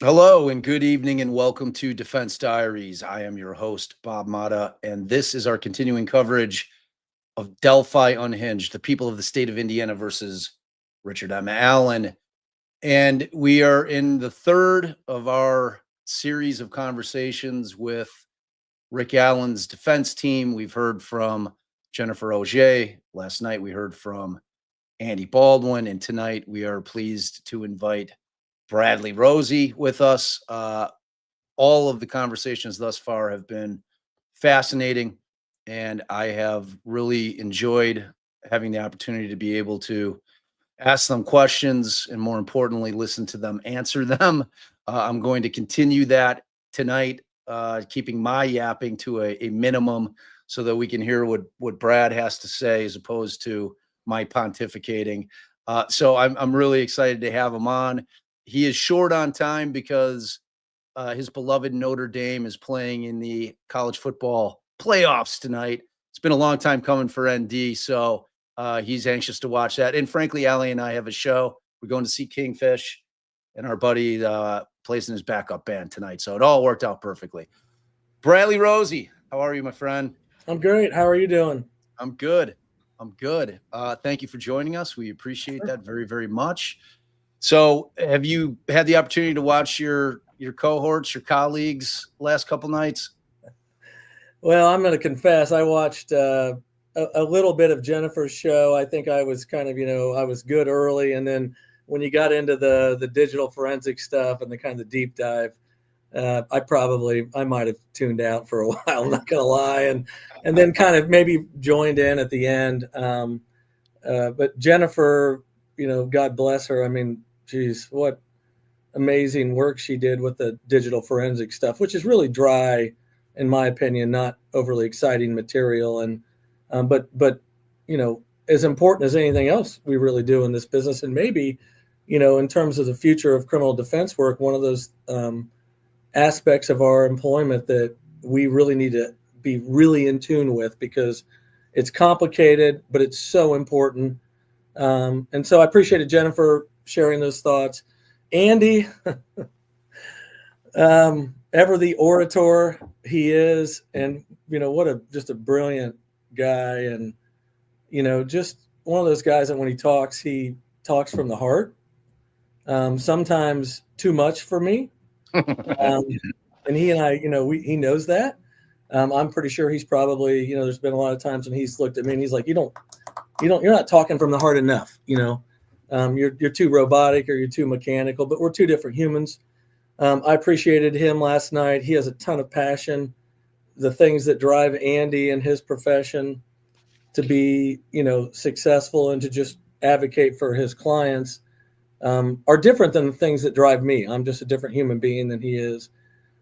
Hello and good evening and welcome to Defense Diaries. I am your host, Bob Mata, and this is our continuing coverage of Delphi Unhinged, the people of the state of Indiana versus Richard M. Allen. And we are in the third of our series of conversations with Rick Allen's defense team. We've heard from Jennifer Auger. Last night we heard from Andy Baldwin, and tonight we are pleased to invite Bradley Rozzi with us. All of the conversations thus far have been fascinating, and I have really enjoyed having the opportunity to be able to ask them questions and, more importantly, listen to them answer them. I'm going to continue that tonight, keeping my yapping to a minimum so that we can hear what Brad has to say as opposed to my pontificating. So I'm really excited to have him on. He is short on time because his beloved Notre Dame is playing in the college football playoffs tonight. It's been a long time coming for ND, so he's anxious to watch that. And frankly, Allie and I have a show. We're going to see Kingfish, and our buddy plays in his backup band tonight. So it all worked out perfectly. Bradley Rozzi, how are you, my friend? I'm great. How are you doing? I'm good. Thank you for joining us. We appreciate that very, very much. So have you had the opportunity to watch your cohorts, your colleagues last couple nights? Well, I'm going to confess, I watched a little bit of Jennifer's show. I think I was kind of, I was good early. And then when you got into the digital forensic stuff and the kind of deep dive, I might have tuned out for a while, I'm not going to lie. And then kind of maybe joined in at the end. But Jennifer, God bless her. I mean, geez, what amazing work she did with the digital forensic stuff, which is really dry, in my opinion, not overly exciting material. And, but as important as anything else we really do in this business. And maybe, in terms of the future of criminal defense work, one of those aspects of our employment that we really need to be really in tune with, because it's complicated, but it's so important. And so I appreciated Jennifer sharing those thoughts. Andy, ever the orator he is, and just a brilliant guy, and just one of those guys that when he talks from the heart. Sometimes too much for me, and he and I, he knows that. I'm pretty sure he's probably, there's been a lot of times when he's looked at me and he's like, you're not talking from the heart enough. You're too robotic or you're too mechanical, but we're two different humans. I appreciated him last night. He has a ton of passion. The things that drive Andy and his profession to be, successful and to just advocate for his clients are different than the things that drive me. I'm just a different human being than he is.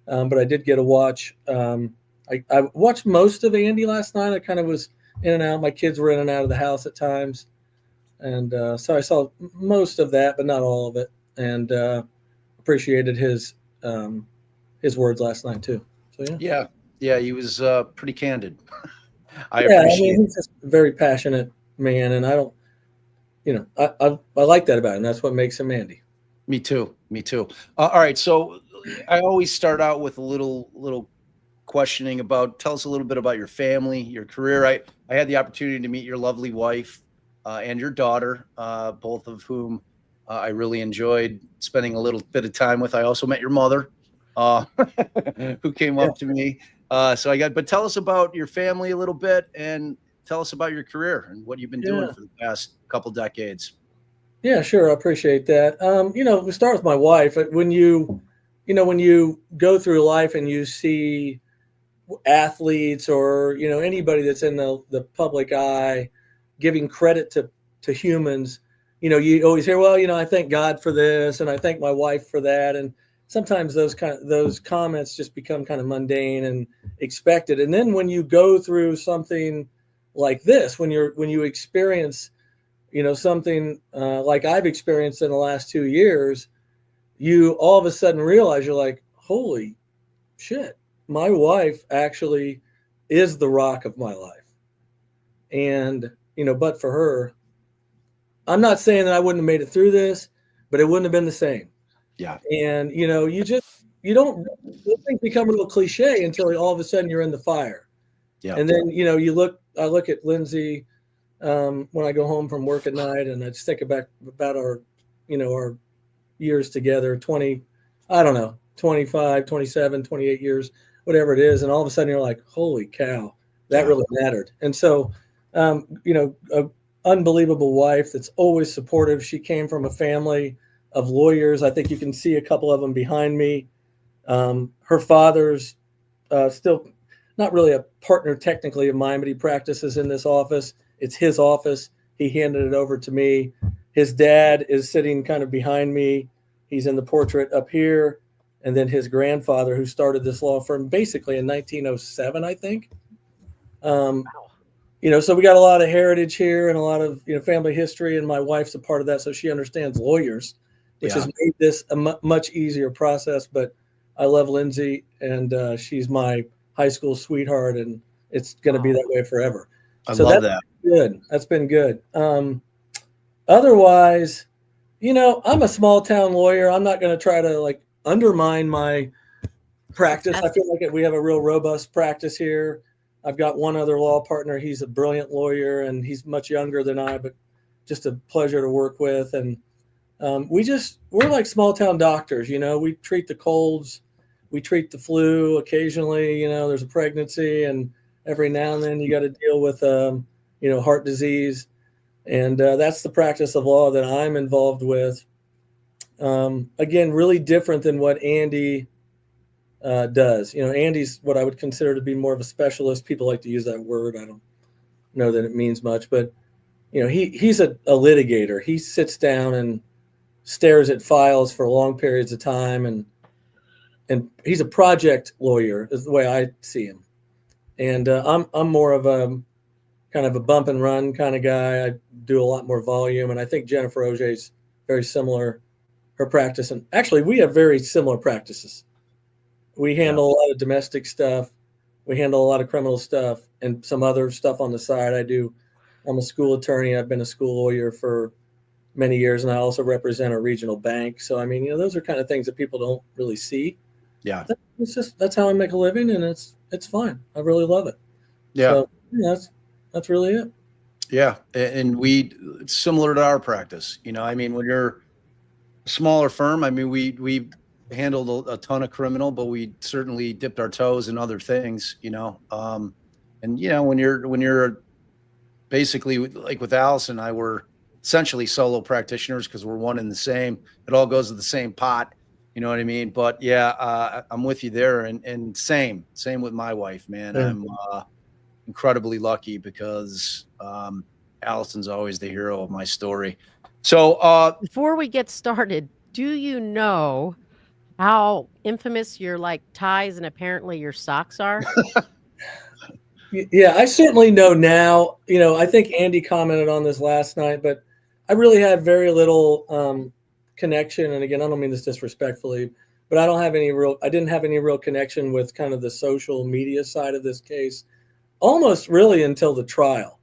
But I did get to watch. I watched most of Andy last night. I kind of was in and out. My kids were in and out of the house at times. And so I saw most of that, but not all of it. And appreciated his words last night too. So yeah, he was pretty candid. I appreciate. He's just a very passionate man, and I don't, I like that about him. That's what makes him Andy. Me too. All right, so I always start out with a little questioning about, tell us a little bit about your family, your career. I had the opportunity to meet your lovely wife and your daughter, both of whom I really enjoyed spending a little bit of time with. I also met your mother, uh, who came Yeah. up to me. But tell us about your family a little bit, and tell us about your career and what you've been doing Yeah. for the past couple decades. Yeah, sure. I appreciate that. We start with my wife. When you go through life and you see athletes or, anybody that's in the public eye giving credit to humans, you always hear, well, I thank God for this and I thank my wife for that. And sometimes those comments just become kind of mundane and expected. And then when you go through something like this, when you experience something like I've experienced in the last 2 years, you all of a sudden realize you're like, holy shit, my wife actually is the rock of my life. And, but for her, I'm not saying that I wouldn't have made it through this, but it wouldn't have been the same. Yeah. And, you don't, things become a little cliche until all of a sudden you're in the fire. Yeah. And then, I look at Lindsay when I go home from work at night, and I just think about our years together, 20, I don't know, 25, 27, 28 years, whatever it is. And all of a sudden you're like, holy cow, that really mattered. And so, a unbelievable wife that's always supportive. She came from a family of lawyers. I think you can see a couple of them behind me. Her father's still not really a partner technically of mine, but he practices in this office. It's his office. He handed it over to me. His dad is sitting kind of behind me. He's in the portrait up here. And then his grandfather, who started this law firm basically in 1907, I think. So we got a lot of heritage here and a lot of, family history. And my wife's a part of that. So she understands lawyers, which has made this a much easier process. But I love Lindsay, and she's my high school sweetheart, and it's going to be that way forever. I love that. Good. That's been good. Otherwise, I'm a small town lawyer. I'm not going to try to undermine my practice. I feel like we have a real robust practice here. I've got one other law partner. He's a brilliant lawyer, and he's much younger than I, but just a pleasure to work with. And we're like small town doctors. We treat the colds, we treat the flu occasionally. There's a pregnancy, and every now and then you got to deal with heart disease. And that's the practice of law that I'm involved with. Again, really different than what Andy does. Andy's what I would consider to be more of a specialist. People like to use that word. I don't know that it means much, but he's a litigator. He sits down and stares at files for long periods of time, and he's a project lawyer is the way I see him. And I'm more of a kind of a bump and run kind of guy. I do a lot more volume, and I think Jennifer Auger is very similar, her practice. And actually, we have very similar practices. We handle a lot of domestic stuff. We handle a lot of criminal stuff and some other stuff on the side. I'm a school attorney. I've been a school lawyer for many years, and I also represent a regional bank. So, those are kind of things that people don't really see. Yeah. That's how I make a living, and it's fine. I really love it. Yeah. So, that's really it. Yeah. And it's similar to our practice. When you're a smaller firm, we handled a ton of criminal, but we certainly dipped our toes in other things, and when you're basically like with Alice and I, we're essentially solo practitioners because we're one and the same. It all goes to the same pot. You know what I mean? But yeah, I'm with you there. And same with my wife, man. Yeah. I'm incredibly lucky because Allison's always the hero of my story. So before we get started, do you know how infamous your ties and apparently your socks are? Yeah, I certainly know now. I think Andy commented on this last night, but I really had very little connection. And again, I don't mean this disrespectfully, but I didn't have any real connection with kind of the social media side of this case, almost really until the trial.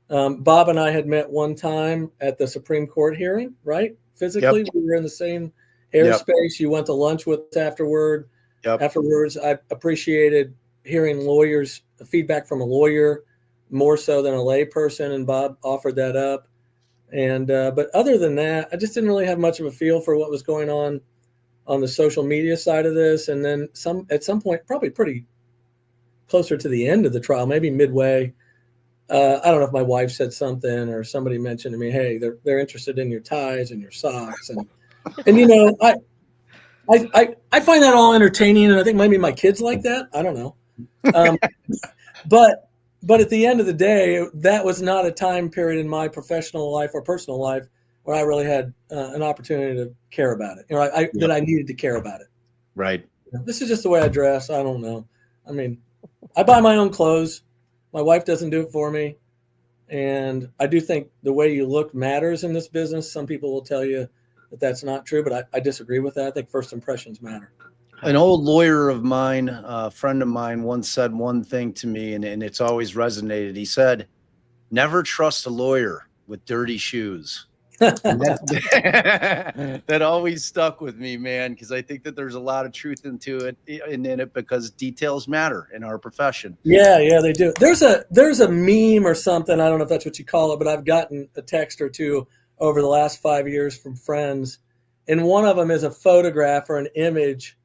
Bob and I had met one time at the Supreme Court hearing, right? Physically, we were in the same airspace. You went to lunch with us afterwards. I appreciated hearing lawyers' feedback from a lawyer more so than a lay person, and Bob offered that up. And but other than that, I just didn't really have much of a feel for what was going on the social media side of this. And then at some point, probably pretty closer to the end of the trial, maybe midway, I don't know if my wife said something or somebody mentioned to me, hey, they're interested in your ties and your socks. And I find that all entertaining, and I think maybe my kids like that. I don't know. But at the end of the day, that was not a time period in my professional life or personal life where I really had an opportunity to care about it. That I needed to care about it. Right. This is just the way I dress. I don't know. I mean, I buy my own clothes. My wife doesn't do it for me. And I do think the way you look matters in this business. Some people will tell you that that's not true, but I disagree with that. I think first impressions matter. An old lawyer of mine, a friend of mine, once said one thing to me, and it's always resonated. He said, never trust a lawyer with dirty shoes. That always stuck with me, man, because I think that there's a lot of truth in it because details matter in our profession. Yeah, they do. There's a meme or something, I don't know if that's what you call it, but I've gotten a text or two over the last 5 years from friends, and one of them is a photograph or an image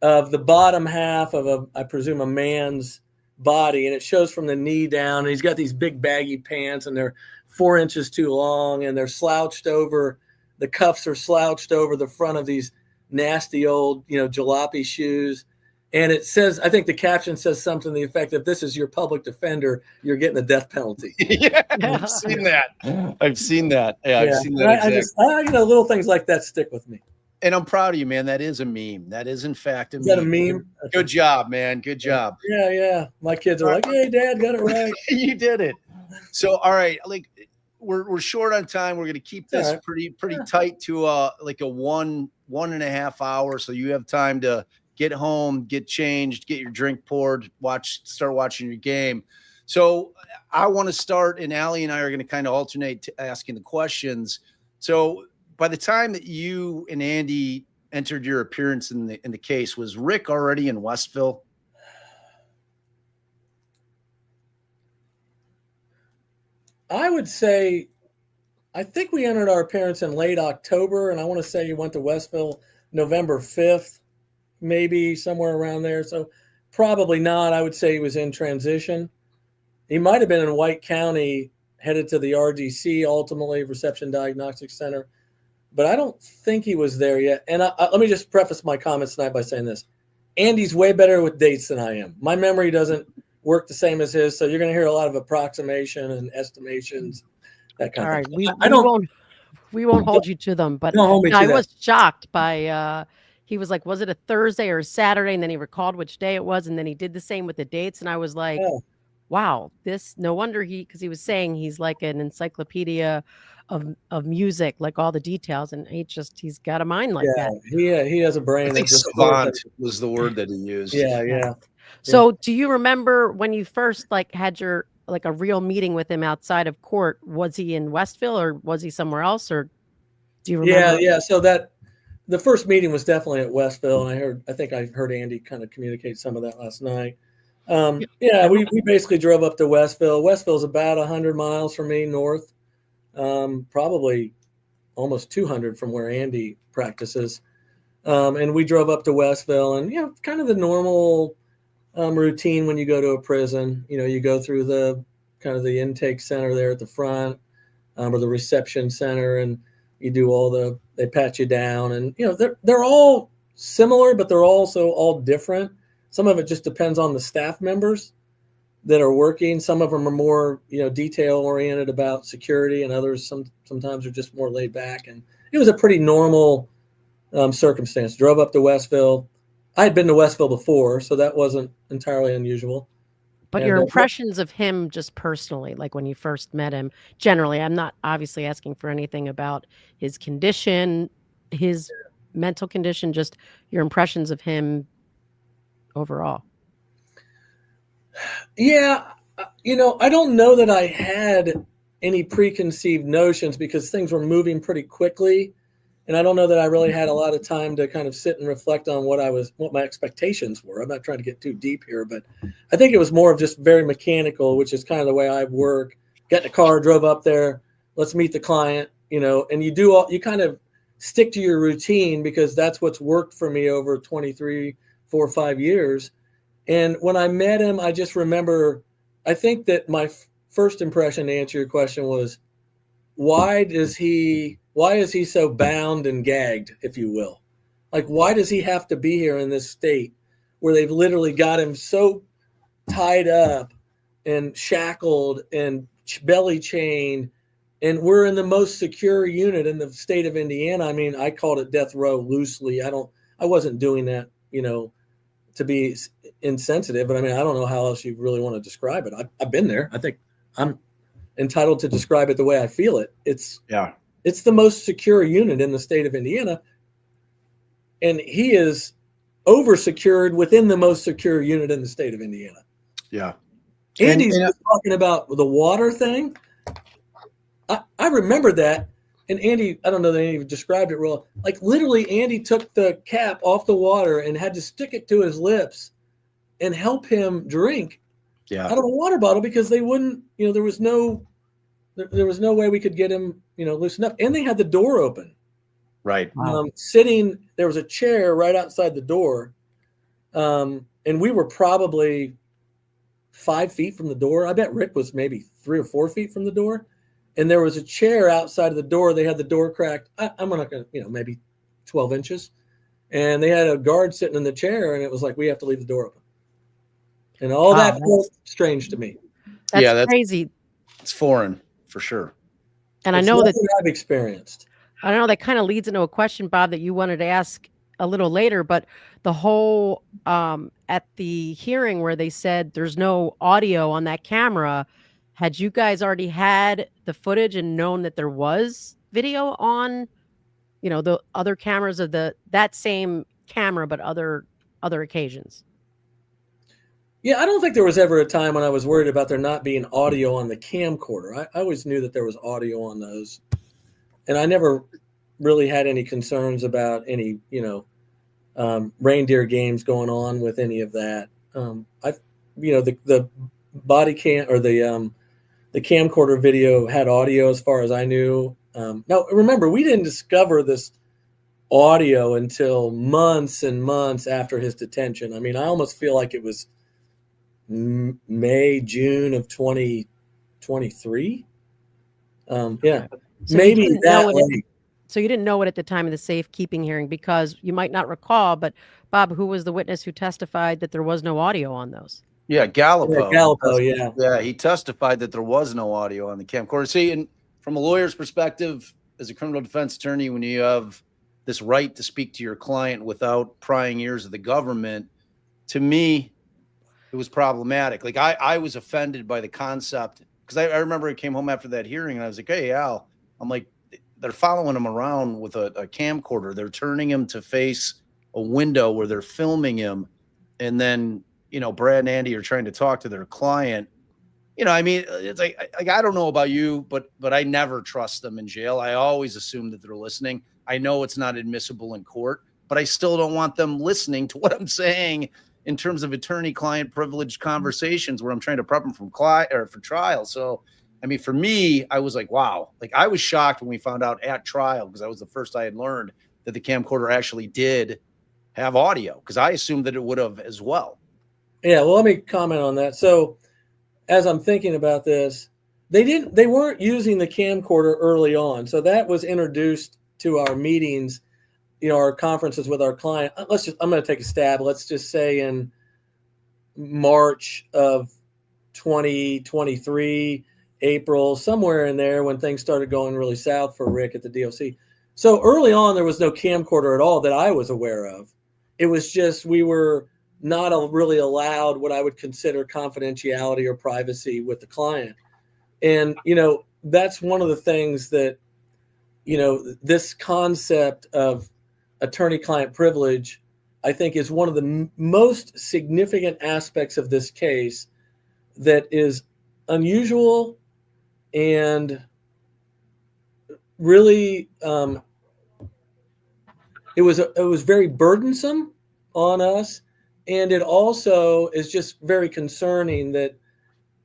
of the bottom half of I presume a man's body, and it shows from the knee down, and he's got these big baggy pants, and they're 4 inches too long, and they're slouched over. The cuffs are slouched over the front of these nasty old, jalopy shoes. And it says, I think the caption says something to the effect of, this is your public defender, you're getting the death penalty. Yeah, I've seen that. Yeah, I've seen that. Little things like that stick with me. And I'm proud of you, man. That is a meme. That is, in fact, Is that a meme? Good job, man. Good job. Yeah. My kids are like, hey, Dad, got it right. You did it. So, all right. Like, we're short on time. We're going to keep this pretty tight to like a 1.5 hours. So you have time to get home, get changed, get your drink poured, start watching your game. So I want to start, and Allie and I are going to kind of alternate asking the questions. So by the time that you and Andy entered your appearance in the case, was Rick already in Westville? I would say, I think we entered our appearance in late October, and I want to say he went to Westville November 5th, maybe somewhere around there. So probably not. I would say he was in transition. He might have been in White County, headed to the RDC, ultimately Reception Diagnostic Center, but I don't think he was there yet. And let me just preface my comments tonight by saying this. Andy's way better with dates than I am. My memory doesn't work the same as his, so you're going to hear a lot of approximation and estimations, that kind of thing. We won't hold you to them, but I was shocked by he was like, was it a Thursday or a Saturday? And then he recalled which day it was, and then he did the same with the dates, and I was like, wow, no wonder because he was saying he's like an encyclopedia of music, like all the details, and he's got a mind like that. He has a brain. I think savant was the word that he used. Yeah. So do you remember when you first had your a real meeting with him outside of court? Was he in Westville or was he somewhere else, or do you remember? Yeah. So the first meeting was definitely at Westville, and I think I heard Andy kind of communicate some of that last night. We basically drove up to Westville. Westville's about 100 miles from me north, probably almost 200 from where Andy practices. And we drove up to Westville, and kind of the normal routine when you go to a prison. You go through the kind of the intake center there at the front, or the reception center, and you do they pat you down, and they're all similar, but they're also all different. Some of it just depends on the staff members that are working. Some of them are more detail oriented about security, and others sometimes are just more laid back. And it was a pretty normal circumstance. Drove up to Westville. I had been to Westville before, so that wasn't entirely unusual. But your impressions of him just personally, like when you first met him, generally, I'm not obviously asking for anything about his condition, his mental condition, just your impressions of him overall. Yeah. I don't know that I had any preconceived notions because things were moving pretty quickly. And I don't know that I really had a lot of time to kind of sit and reflect on what my expectations were. I'm not trying to get too deep here, but I think it was more of just very mechanical, which is kind of the way I work. Got in a car, drove up there. Let's meet the client, and you kind of stick to your routine because that's what's worked for me over 23, 4 or 5 years. And when I met him, I just remember, I think that my first impression to answer your question was, why is he so bound and gagged, if you will? Like, why does he have to be here in this state where they've literally got him so tied up and shackled and belly chained, and we're in the most secure unit in the state of Indiana? I mean, I called it death row loosely. I wasn't doing that, to be insensitive, but I mean, I don't know how else you really want to describe it. I've been there. I think I'm entitled to describe it the way I feel it. It's the most secure unit in the state of Indiana, and he is over secured within the most secure unit in the state of Indiana. Yeah. Andy's talking about the water thing. I remember that. And Andy, I don't know that Andy described it well. Like, literally, Andy took the cap off the water and had to stick it to his lips and help him drink out of a water bottle because they wouldn't, there was no way we could get him, loosened up. And they had the door open. Right. There was a chair right outside the door. And we were probably 5 feet from the door. I bet Rick was maybe 3 or 4 feet from the door. And there was a chair outside of the door. They had the door cracked. I'm not going to, maybe 12 inches. And they had a guard sitting in the chair, and it was like, we have to leave the door open. And all that felt strange to me. That's crazy. It's foreign for sure. And I know that I've experienced. I know that kind of leads into a question, Bob, that you wanted to ask a little later, but the whole at the hearing where they said there's no audio on that camera, had you guys already had the footage and known that there was video on, the other cameras of that same camera, but other occasions? Yeah, I don't think there was ever a time when I was worried about there not being audio on the camcorder. I always knew that there was audio on those. And I never really had any concerns about any, reindeer games going on with any of that. The body cam or the camcorder video had audio as far as I knew. Now, remember, we didn't discover this audio until months and months after his detention. I mean, I almost feel like it was May, June of 2023. So maybe that way. So you didn't know it at the time of the safekeeping hearing because you might not recall, but Bob, who was the witness who testified that there was no audio on those? Yeah, Gallipo. Yeah, he testified that there was no audio on the camcorder. See, and from a lawyer's perspective, as a criminal defense attorney, when you have this right to speak to your client without prying ears of the government, to me, it was problematic. Like, I was offended by the concept because I remember I came home after that hearing and I was like, hey, Al, I'm like, they're following him around with a camcorder. They're turning him to face a window where they're filming him. And then, Brad and Andy are trying to talk to their client. I mean, it's like I don't know about you, but I never trust them in jail. I always assume that they're listening. I know it's not admissible in court, but I still don't want them listening to what I'm saying in terms of attorney-client privileged conversations where I'm trying to prep them for trial. So, I mean, for me, I was like, wow. Like, I was shocked when we found out at trial because that was the first I had learned that the camcorder actually did have audio because I assumed that it would have as well. Yeah, well, let me comment on that. So, as I'm thinking about this, they weren't using the camcorder early on. So that was introduced to our meetings, our conferences with our client. I'm going to take a stab. Let's just say in March of 2023, April, somewhere in there when things started going really south for Rick at the DOC. So early on, there was no camcorder at all that I was aware of. It was just, we were not really allowed what I would consider confidentiality or privacy with the client. And, that's one of the things that, this concept of attorney-client privilege, I think, is one of the most significant aspects of this case that is unusual and really it was very burdensome on us. And it also is just very concerning that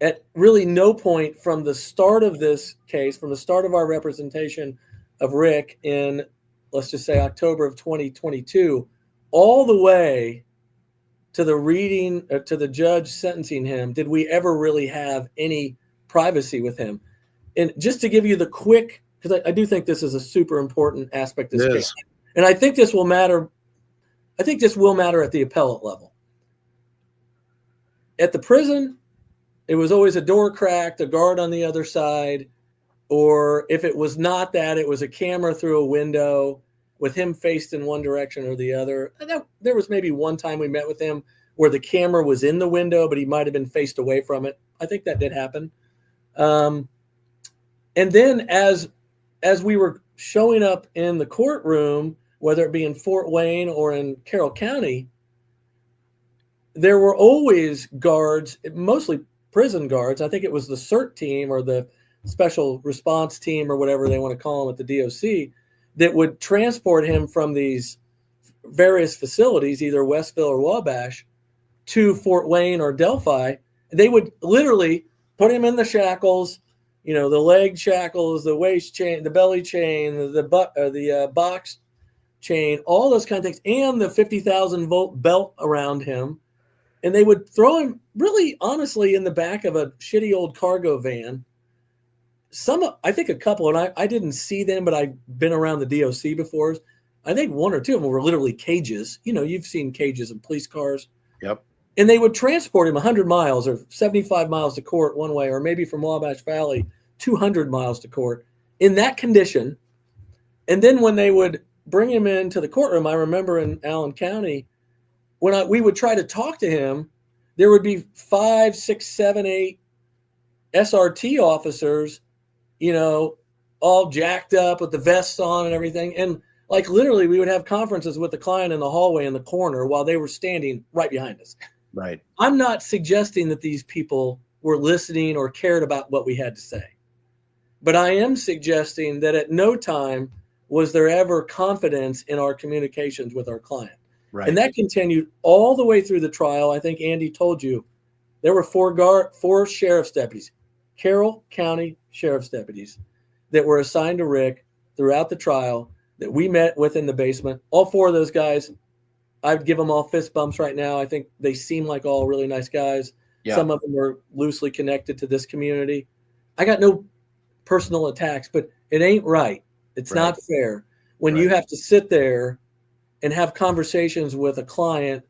at really no point from the start of this case, from the start of our representation of Rick in, let's just say, October of 2022, all the way to the reading, to the judge sentencing him, did we ever really have any privacy with him. And just to give you the quick, because I do think this is a super important aspect of this case. And I think this will matter. I think this will matter at the appellate level. At the prison, it was always a door cracked, a guard on the other side, or if it was not that, it was a camera through a window with him faced in one direction or the other. There was maybe one time we met with him where the camera was in the window, but he might have been faced away from it. I think that did happen. And then as we were showing up in the courtroom, whether it be in Fort Wayne or in Carroll County, there were always guards, mostly prison guards. I think it was the CERT team or the special response team or whatever they want to call them at the DOC, that would transport him from these various facilities, either Westville or Wabash, to Fort Wayne or Delphi. They would literally put him in the shackles, the leg shackles, the waist chain, the belly chain, the box chain, all those kind of things, and the 50,000 volt belt around him. And they would throw him really honestly in the back of a shitty old cargo van. I think a couple, and I didn't see them, but I've been around the DOC before. I think one or two of them were literally cages. You've seen cages in police cars. Yep. And they would transport him 100 miles or 75 miles to court one way, or maybe from Wabash Valley, 200 miles to court in that condition. And then when they would bring him into the courtroom, I remember in Allen County, when we would try to talk to him, there would be 5, 6, 7, 8 SRT officers, all jacked up with the vests on and everything. And like literally we would have conferences with the client in the hallway in the corner while they were standing right behind us. Right. I'm not suggesting that these people were listening or cared about what we had to say, but I am suggesting that at no time was there ever confidence in our communications with our client. Right. And that continued all the way through the trial. I think Andy told you there were four sheriff's deputies, Carroll County sheriff's deputies, that were assigned to Rick throughout the trial that we met with in the basement. All four of those guys, I'd give them all fist bumps right now. I think they seem like all really nice guys. Yeah. Some of them are loosely connected to this community. I got no personal attacks, but it ain't right. It's not fair when you have to sit there and have conversations with a client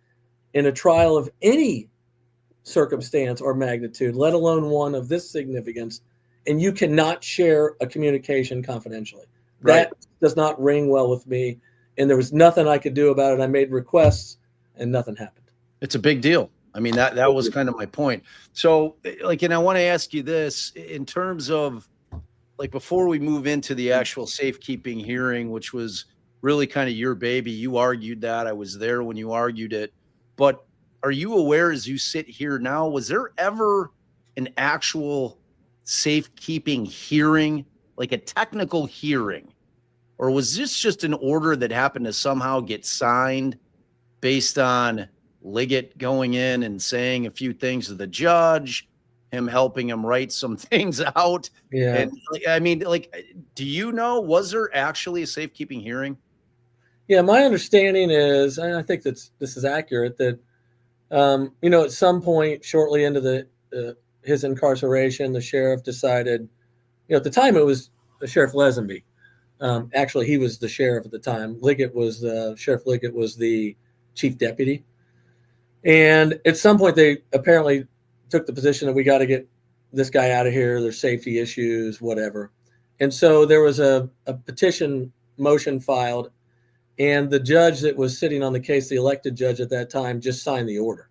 in a trial of any circumstance or magnitude, let alone one of this significance, and you cannot share a communication confidentially. That does not ring well with me, and there was nothing I could do about it. I made requests, and nothing happened. It's a big deal. I mean, that was kind of my point. So, and I want to ask you this in terms of, before we move into the actual safekeeping hearing, which was really kind of your baby. You argued that. I was there when you argued it. But are you aware, as you sit here now, was there ever an actual safekeeping hearing, like a technical hearing? Or was this just an order that happened to somehow get signed based on Liggett going in and saying a few things to the judge, him helping him write some things out? Yeah. And do you know, was there actually a safekeeping hearing? Yeah, my understanding is, and I think this is accurate, that at some point shortly into his incarceration, the sheriff decided, at the time it was Sheriff Lesenby. Actually, he was the sheriff at the time. Sheriff Liggett was the chief deputy. And at some point they apparently took the position that we got to get this guy out of here. There's safety issues, whatever. And so there was a petition motion filed. And the judge that was sitting on the case, the elected judge at that time, just signed the order.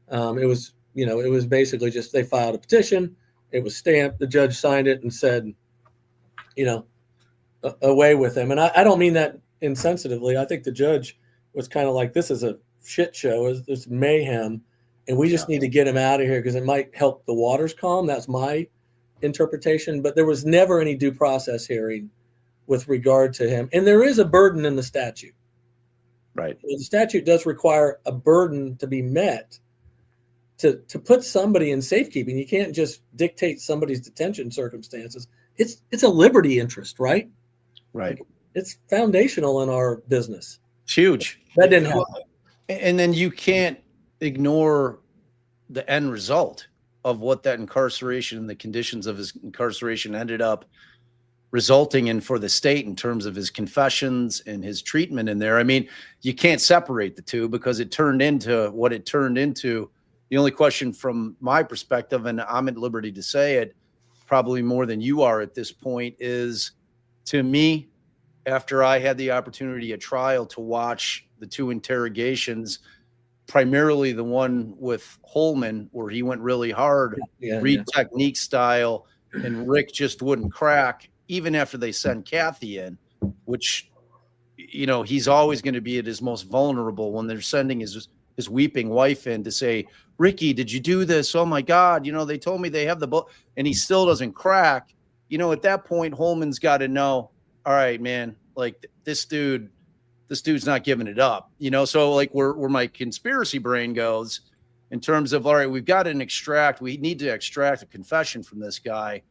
It was basically just they filed a petition. It was stamped. The judge signed it and said, away with him. And I don't mean that insensitively. I think the judge was kind of like, this is a shit show. It's mayhem. And we just need to get him out of here because it might help the waters calm. That's my interpretation. But there was never any due process hearing with regard to him. And there is a burden in the statute. Right. The statute does require a burden to be met to put somebody in safekeeping. You can't just dictate somebody's detention circumstances. It's a liberty interest, right? Right. Like, it's foundational in our business. It's huge. That didn't happen. And then you can't ignore the end result of what that incarceration and the conditions of his incarceration ended up resulting in for the state in terms of his confessions and his treatment in there. I mean, you can't separate the two because it turned into what it turned into. The only question from my perspective, and I'm at liberty to say it probably more than you are at this point, is to me, after I had the opportunity at trial to watch the two interrogations, primarily the one with Holman, where he went really hard, read technique style, and Rick just wouldn't crack, even after they sent Kathy in, which, you know, he's always going to be at his most vulnerable when they're sending his weeping wife in to say, Ricky, did you do this? Oh my God. You know, they told me they have the book, and he still doesn't crack. You know, at that point, Holman's got to know, all right, man, like this dude's not giving it up, you know? So like where my conspiracy brain goes in terms of, all right, we need to extract a confession from this guy.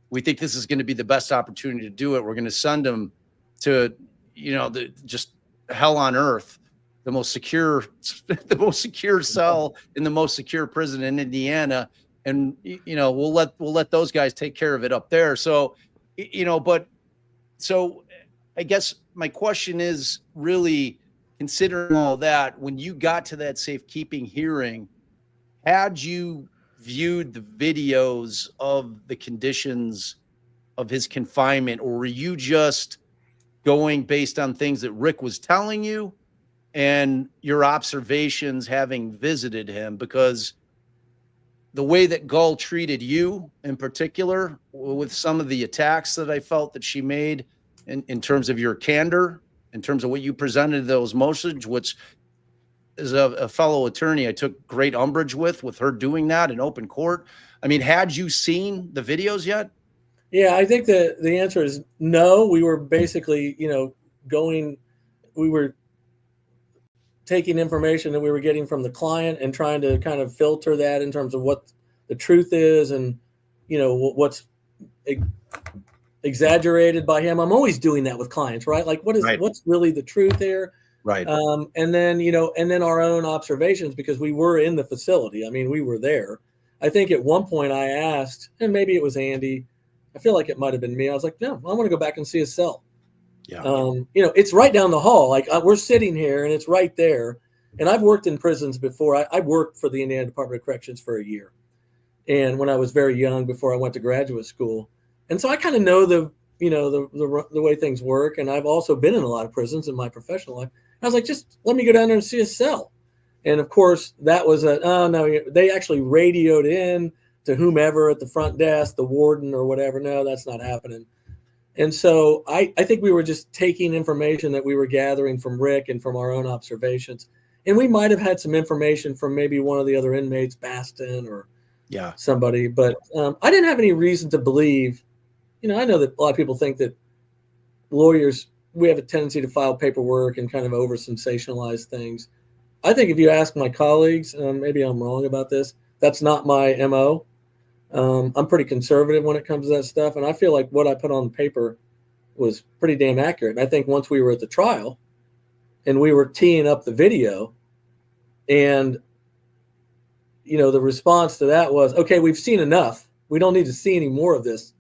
We think this is going to be the best opportunity to do it. We're going to send him to, you know, just hell on earth, the most secure cell in the most secure prison in Indiana. And, you know, we'll let those guys take care of it up there. So, you know, so I guess my question is really, considering all that, when you got to that safekeeping hearing, had you viewed the videos of the conditions of his confinement, or were you just going based on things that Rick was telling you and your observations having visited him? Because the way that Gull treated you in particular, with some of the attacks that I felt that she made in terms of your candor, in terms of what you presented those motions, which as a fellow attorney, I took great umbrage with her doing that in open court. I mean, had you seen the videos yet? Yeah, I think the answer is no. We were basically, you know, we were taking information that we were getting from the client and trying to kind of filter that in terms of what the truth is and, you know, what's exaggerated by him. I'm always doing that with clients, right? Like what's really the truth here? Right. And then, you know, and then our own observations, because we were in the facility. I mean, we were there. I think at one point I asked, and maybe it was Andy, I feel like it might've been me. I was like, no, I want to go back and see his cell. Yeah. You know, it's right down the hall. Like we're sitting here and it's right there. And I've worked in prisons before. I worked for the Indiana Department of Corrections for a year. And when I was very young, before I went to graduate school. And so I kind of know the way things work. And I've also been in a lot of prisons in my professional life. I was like, just let me go down there and see his cell. And of course that was they actually radioed in to whomever at the front desk, the warden or whatever. No, that's not happening. And so I think we were just taking information that we were gathering from Rick and from our own observations. And we might have had some information from maybe one of the other inmates, Baston or somebody, but I didn't have any reason to believe, you know, I know that a lot of people think that lawyers, we have a tendency to file paperwork and kind of over sensationalize things. I think if you ask my colleagues, maybe I'm wrong about this, that's not my MO. I'm pretty conservative when it comes to that stuff. And I feel like what I put on the paper was pretty damn accurate. And I think once we were at the trial and we were teeing up the video, and, you know, the response to that was, okay, we've seen enough. We don't need to see any more of this.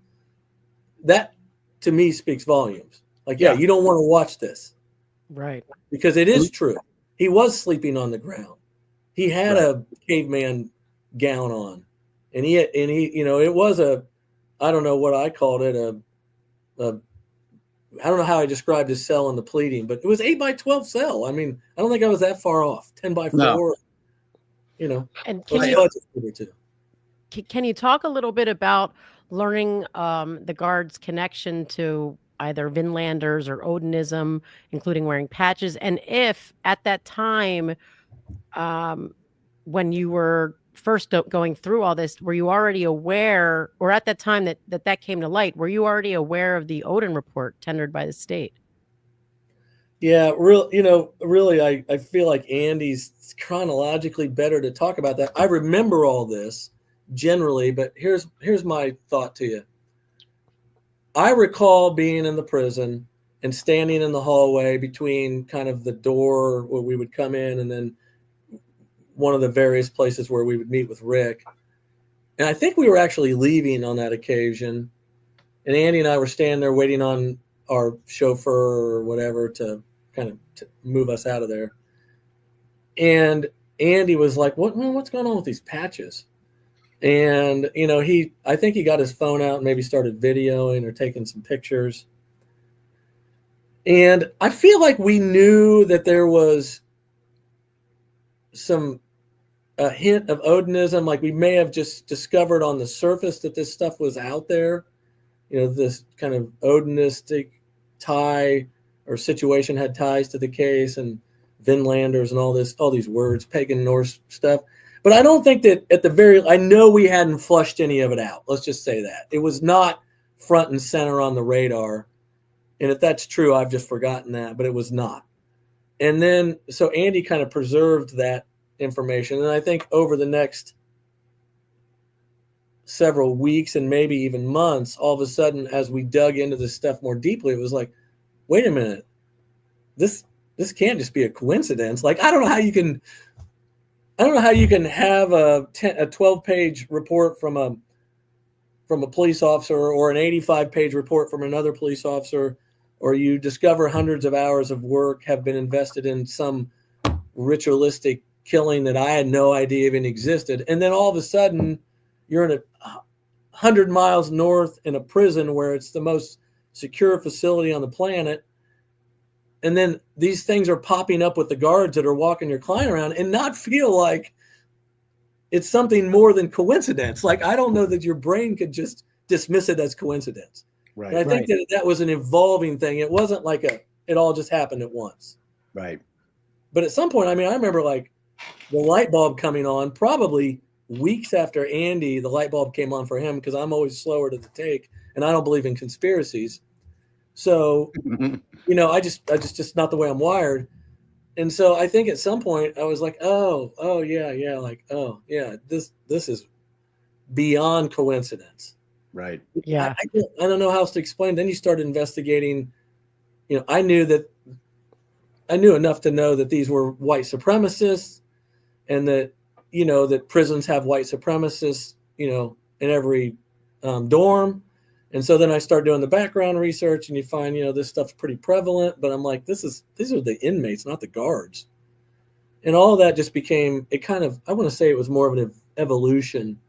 That to me speaks volumes. Like, yeah, you don't want to watch this. Right. Because it is true. He was sleeping on the ground. He had a caveman gown on. And he, you know, it was I don't know what I called it, I don't know how I described his cell in the pleading, but it was 8x12 cell. I mean, I don't think I was that far off. 10x4, you know. And can you talk a little bit about learning the guard's connection to either Vinlanders or Odinism, including wearing patches? And if at that time, when you were first going through all this, were you already aware, or at that time that came to light, were you already aware of the Odin report tendered by the state? Yeah, really, I feel like Andy's chronologically better to talk about that. I remember all this generally, but here's my thought to you. I recall being in the prison and standing in the hallway between kind of the door where we would come in and then one of the various places where we would meet with Rick. And I think we were actually leaving on that occasion. And Andy and I were standing there waiting on our chauffeur or whatever to kind of move us out of there. And Andy was like, what's going on with these patches? And, I think he got his phone out and maybe started videoing or taking some pictures. And I feel like we knew that there was a hint of Odinism. Like we may have just discovered on the surface that this stuff was out there. This kind of Odinistic tie or situation had ties to the case, and Vinlanders and all these words, pagan Norse stuff. But I don't think that I know we hadn't flushed any of it out. Let's just say that. It was not front and center on the radar. And if that's true, I've just forgotten that, but it was not. And then, so Andy kind of preserved that information. And I think over the next several weeks and maybe even months, all of a sudden, as we dug into this stuff more deeply, it was like, wait a minute, this can't just be a coincidence. Like, I don't know how you can have a 12-page report from a police officer or an 85-page report from another police officer, or you discover hundreds of hours of work have been invested in some ritualistic killing that I had no idea even existed. And then all of a sudden you're in 100 miles north in a prison where it's the most secure facility on the planet. And then these things are popping up with the guards that are walking your client around and not feel like it's something more than coincidence. Like, I don't know that your brain could just dismiss it as coincidence. Right. And I think that was an evolving thing. It wasn't like it all just happened at once. Right. But at some point, I remember like the light bulb coming on probably weeks after Andy, the light bulb came on for him, because I'm always slower to the take and I don't believe in conspiracies. So, I just not the way I'm wired. And so I think at some point I was like, oh yeah. Like, oh yeah, this is beyond coincidence. Right. Yeah. I don't know how else to explain. Then you started investigating. I knew enough to know that these were white supremacists, and that, that prisons have white supremacists, in every dorm. And so then I start doing the background research, and you find, this stuff's pretty prevalent, but I'm like, these are the inmates, not the guards. And all of that just became, I want to say it was more of an evolution.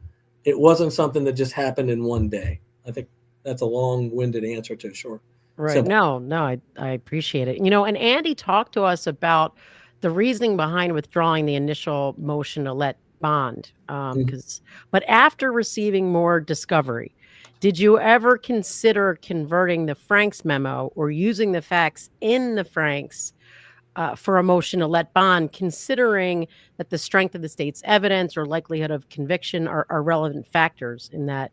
It wasn't something that just happened in one day. I think that's a long-winded answer to a short. Right. Simple. No, I appreciate it. And Andy talked to us about the reasoning behind withdrawing the initial motion to let bond. But after receiving more discovery, did you ever consider converting the Franks memo or using the facts in the Franks for a motion to let bond, considering that the strength of the state's evidence or likelihood of conviction are relevant factors in that?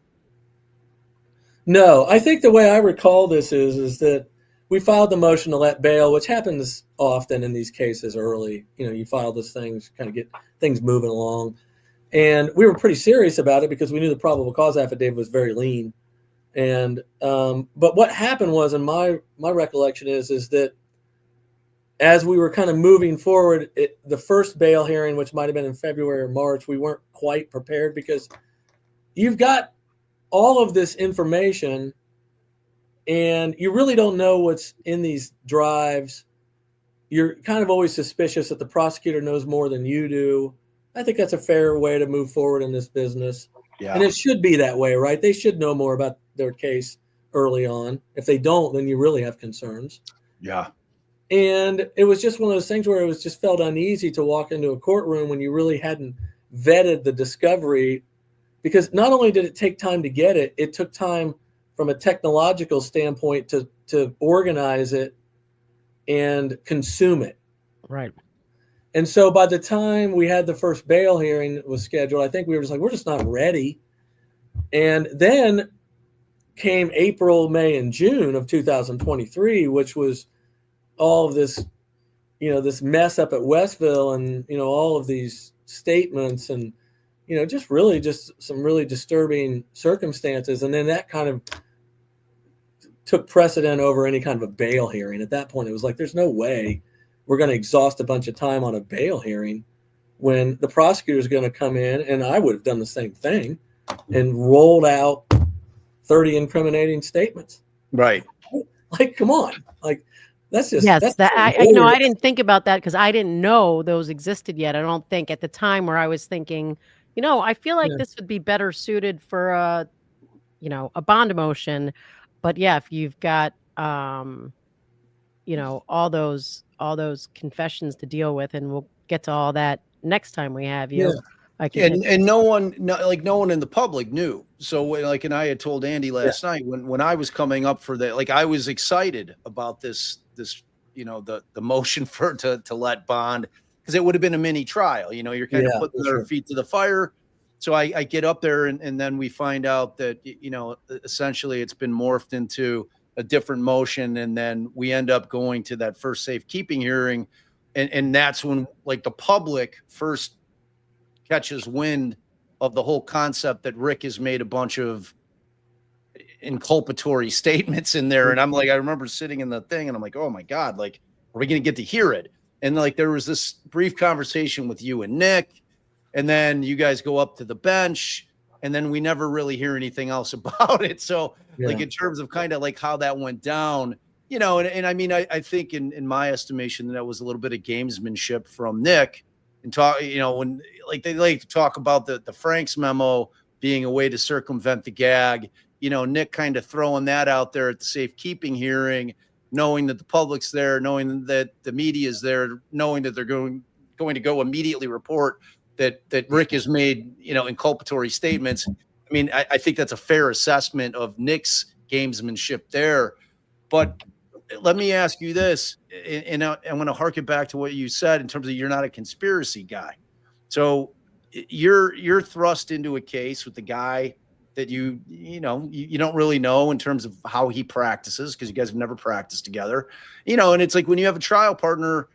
No, I think the way I recall this is that we filed the motion to let bail, which happens often in these cases early. You file these things, kind of get things moving along. And we were pretty serious about it because we knew the probable cause affidavit was very lean. And but what happened was, in my recollection is that as we were kind of moving forward, the first bail hearing, which might have been in February or March, we weren't quite prepared, because you've got all of this information and you really don't know what's in these drives. You're kind of always suspicious that the prosecutor knows more than you do. I think that's a fair way to move forward in this business. Yeah. And it should be that way, right? They should know more about their case early on. If they don't, then you really have concerns. Yeah. And it was just one of those things where it was just felt uneasy to walk into a courtroom when you really hadn't vetted the discovery, because not only did it take time to get it, it took time from a technological standpoint to organize it and consume it. Right. And so by the time we had the first bail hearing was scheduled, I think we were just like, we're just not ready. And then came April, May, and June of 2023, which was all of this this mess up at Westville and, all of these statements and, just some really disturbing circumstances. And then that kind of took precedent over any kind of a bail hearing. At that point, it was like, there's no way we're going to exhaust a bunch of time on a bail hearing when the prosecutor is going to come in, and I would have done the same thing and rolled out 30 incriminating statements. Right. Like, come on. Like, that's just, yes, that's that I didn't think about that because I didn't know those existed yet. I don't think at the time where I was thinking, I feel like this would be better suited for a bond motion. But yeah, if you've got, all those confessions to deal with, and we'll get to all that next time we have you. Yeah. And no one in the public knew. So and I had told Andy last night when I was coming up for that, I was excited about this, the motion to let bond, because it would have been a mini trial. You're kind of putting their feet to the fire. So I get up there and then we find out that, essentially it's been morphed into a different motion. And then we end up going to that first safekeeping hearing. And that's when the public first catches wind of the whole concept that Rick has made a bunch of inculpatory statements in there. And I'm like, I remember sitting in the thing and I'm like, oh my God, are we going to get to hear it? And there was this brief conversation with you and Nick, and then you guys go up to the bench, and then we never really hear anything else about it. So in terms of kind of how that went down, and I mean, I think in my estimation, that was a little bit of gamesmanship from Nick, and talk, when they like to talk about the Franks memo being a way to circumvent the gag, Nick kind of throwing that out there at the safekeeping hearing, knowing that the public's there, knowing that the media is there, knowing that they're going to go immediately report that Rick has made, inculpatory statements. I mean, I think that's a fair assessment of Nick's gamesmanship there. But let me ask you this, and I'm going to harken back to what you said in terms of you're not a conspiracy guy. So you're thrust into a case with the guy that you don't really know in terms of how he practices, because you guys have never practiced together, and it's like when you have a trial partner,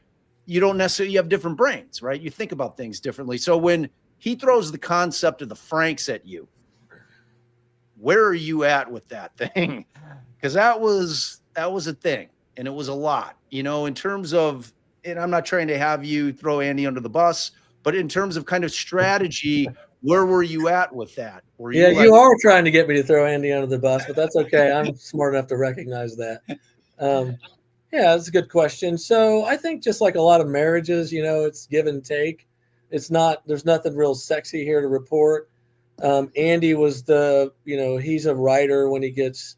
you don't necessarily, you have different brains, right? You think about things differently. So when he throws the concept of the Franks at you, where are you at with that thing? Because that was a thing, and it was a lot, in terms of, and I'm not trying to have you throw Andy under the bus, but in terms of kind of strategy, where were you at with that? You are trying to get me to throw Andy under the bus, but that's okay. I'm smart enough to recognize that. Yeah, that's a good question. So I think just like a lot of marriages, it's give and take. There's nothing real sexy here to report. Andy was he's a writer when he gets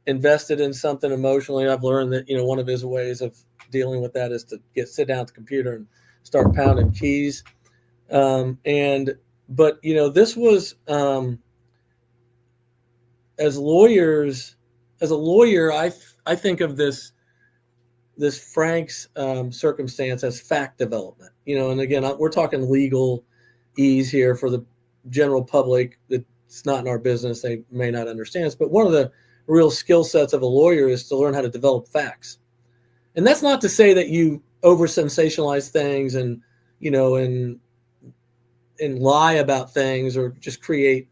invested in something emotionally. I've learned that, one of his ways of dealing with that is to sit down at the computer and start pounding keys. But this was, as a lawyer, I think of this Frank's circumstance as fact development, and again, we're talking legal ease here for the general public. It's not in our business. They may not understand this, but one of the real skill sets of a lawyer is to learn how to develop facts. And that's not to say that you over sensationalize things and lie about things or just create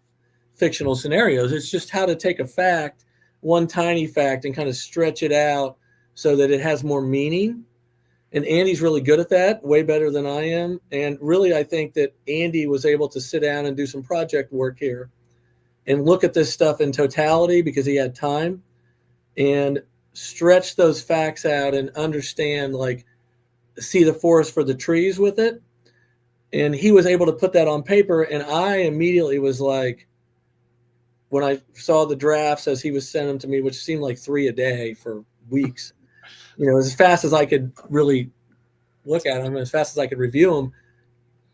fictional scenarios. It's just how to take a fact, one tiny fact, and kind of stretch it out so that it has more meaning. And Andy's really good at that, way better than I am. And really, I think that Andy was able to sit down and do some project work here and look at this stuff in totality because he had time, and stretch those facts out and understand, see the forest for the trees with it. And he was able to put that on paper. And I immediately was like, when I saw the drafts as he was sending them to me, which seemed like 3 a day for weeks, as fast as I could really look at them, as fast as I could review them,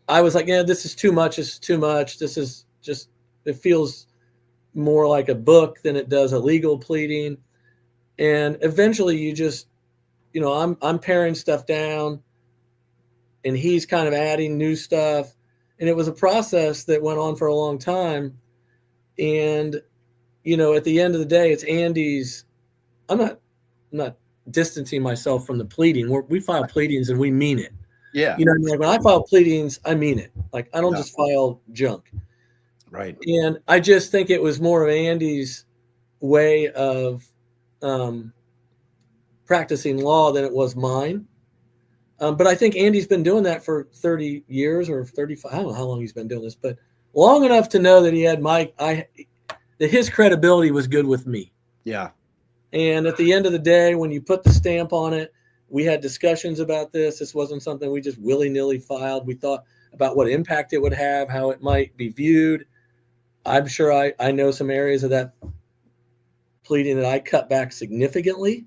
I was like, yeah, this is too much. This is too much. This is just, it feels more like a book than it does a legal pleading. And eventually you just, I'm paring stuff down and he's kind of adding new stuff. And it was a process that went on for a long time. And, at the end of the day, it's Andy's, I'm not distancing myself from the pleading. We file pleadings and we mean it. Yeah. You know, like when I file pleadings, I mean it. Like I don't just file junk. Right. And I just think it was more of Andy's way of practicing law than it was mine. But I think Andy's been doing that for 30 years or 35. I don't know how long he's been doing this, but long enough to know that he had that his credibility was good with me. Yeah. And at the end of the day, when you put the stamp on it, we had discussions about this. This wasn't something we just willy-nilly filed. We thought about what impact it would have, how it might be viewed. I'm sure I know some areas of that pleading that I cut back significantly.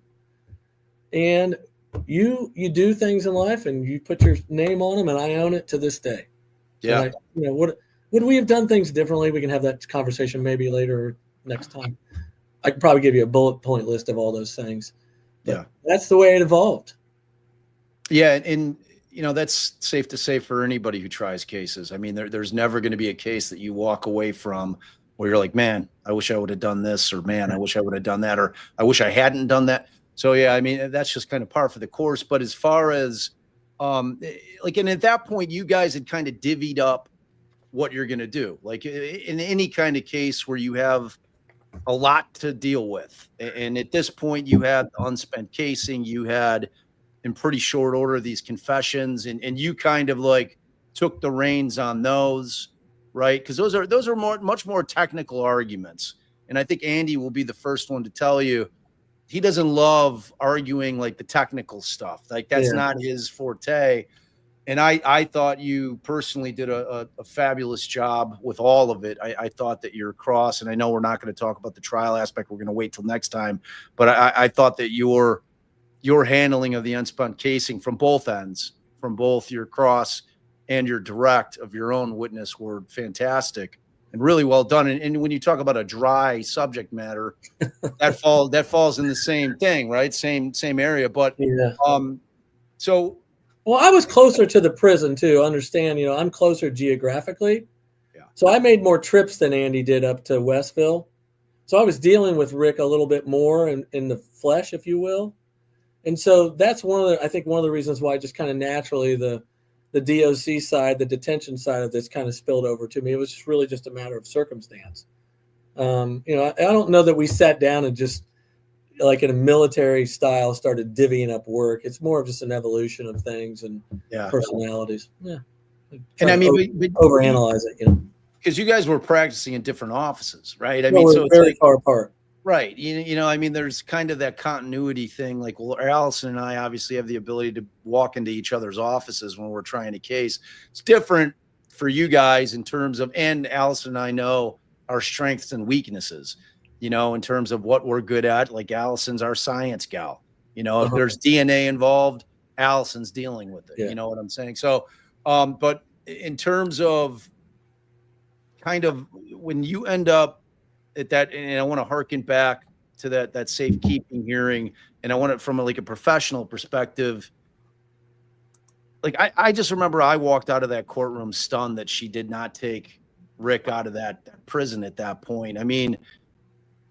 And you do things in life and you put your name on them, and I own it to this day. Yeah. So would we have done things differently? We can have that conversation maybe later or next time. I could probably give you a bullet point list of all those things. But that's the way it evolved. Yeah. And that's safe to say for anybody who tries cases. I mean, there's never going to be a case that you walk away from where you're like, man, I wish I would have done this, or man, I wish I would have done that, or I wish I hadn't done that. So, yeah, I mean, that's just kind of par for the course. But as far as and at that point, you guys had kind of divvied up what you're going to do. Like in any kind of case where you have a lot to deal with. And at this point, you had unspent casing, you had in pretty short order these confessions, and you kind of like took the reins on those, right? Because those are much more technical arguments. And I think Andy will be the first one to tell you he doesn't love arguing like the technical stuff. Like that's not his forte. And I thought you personally did a fabulous job with all of it. I thought that your cross, and I know we're not going to talk about the trial aspect. We're going to wait till next time. But I thought that your handling of the unspent casing from both ends, from both your cross and your direct of your own witness, were fantastic and really well done. And when you talk about a dry subject matter, that falls in the same thing, right? Same area. But so. Well, I was closer to the prison too. Understand, I'm closer geographically. Yeah. So I made more trips than Andy did up to Westville. So I was dealing with Rick a little bit more in the flesh, if you will. And so that's one of the reasons why just kind of naturally the DOC side, the detention side of this kind of spilled over to me. It was just really just a matter of circumstance. I don't know that we sat down and just like in a military style started divvying up work. It's more of just an evolution of things and personalities. Yeah. And I mean, overanalyze it, because you guys were practicing in different offices, right? So it's very far apart. Right. I mean, there's kind of that continuity thing. Like, well, Allison and I obviously have the ability to walk into each other's offices when we're trying a case. It's different for you guys in terms of, and Allison and I know our strengths and weaknesses, in terms of what we're good at. Like Allison's our science gal. If there's DNA involved, Allison's dealing with it. Yeah. You know what I'm saying? So, but in terms of kind of when you end up at that, and I want to harken back to that safekeeping hearing, and I want it from a professional perspective. Like I just remember I walked out of that courtroom stunned that she did not take Rick out of that prison at that point. I mean,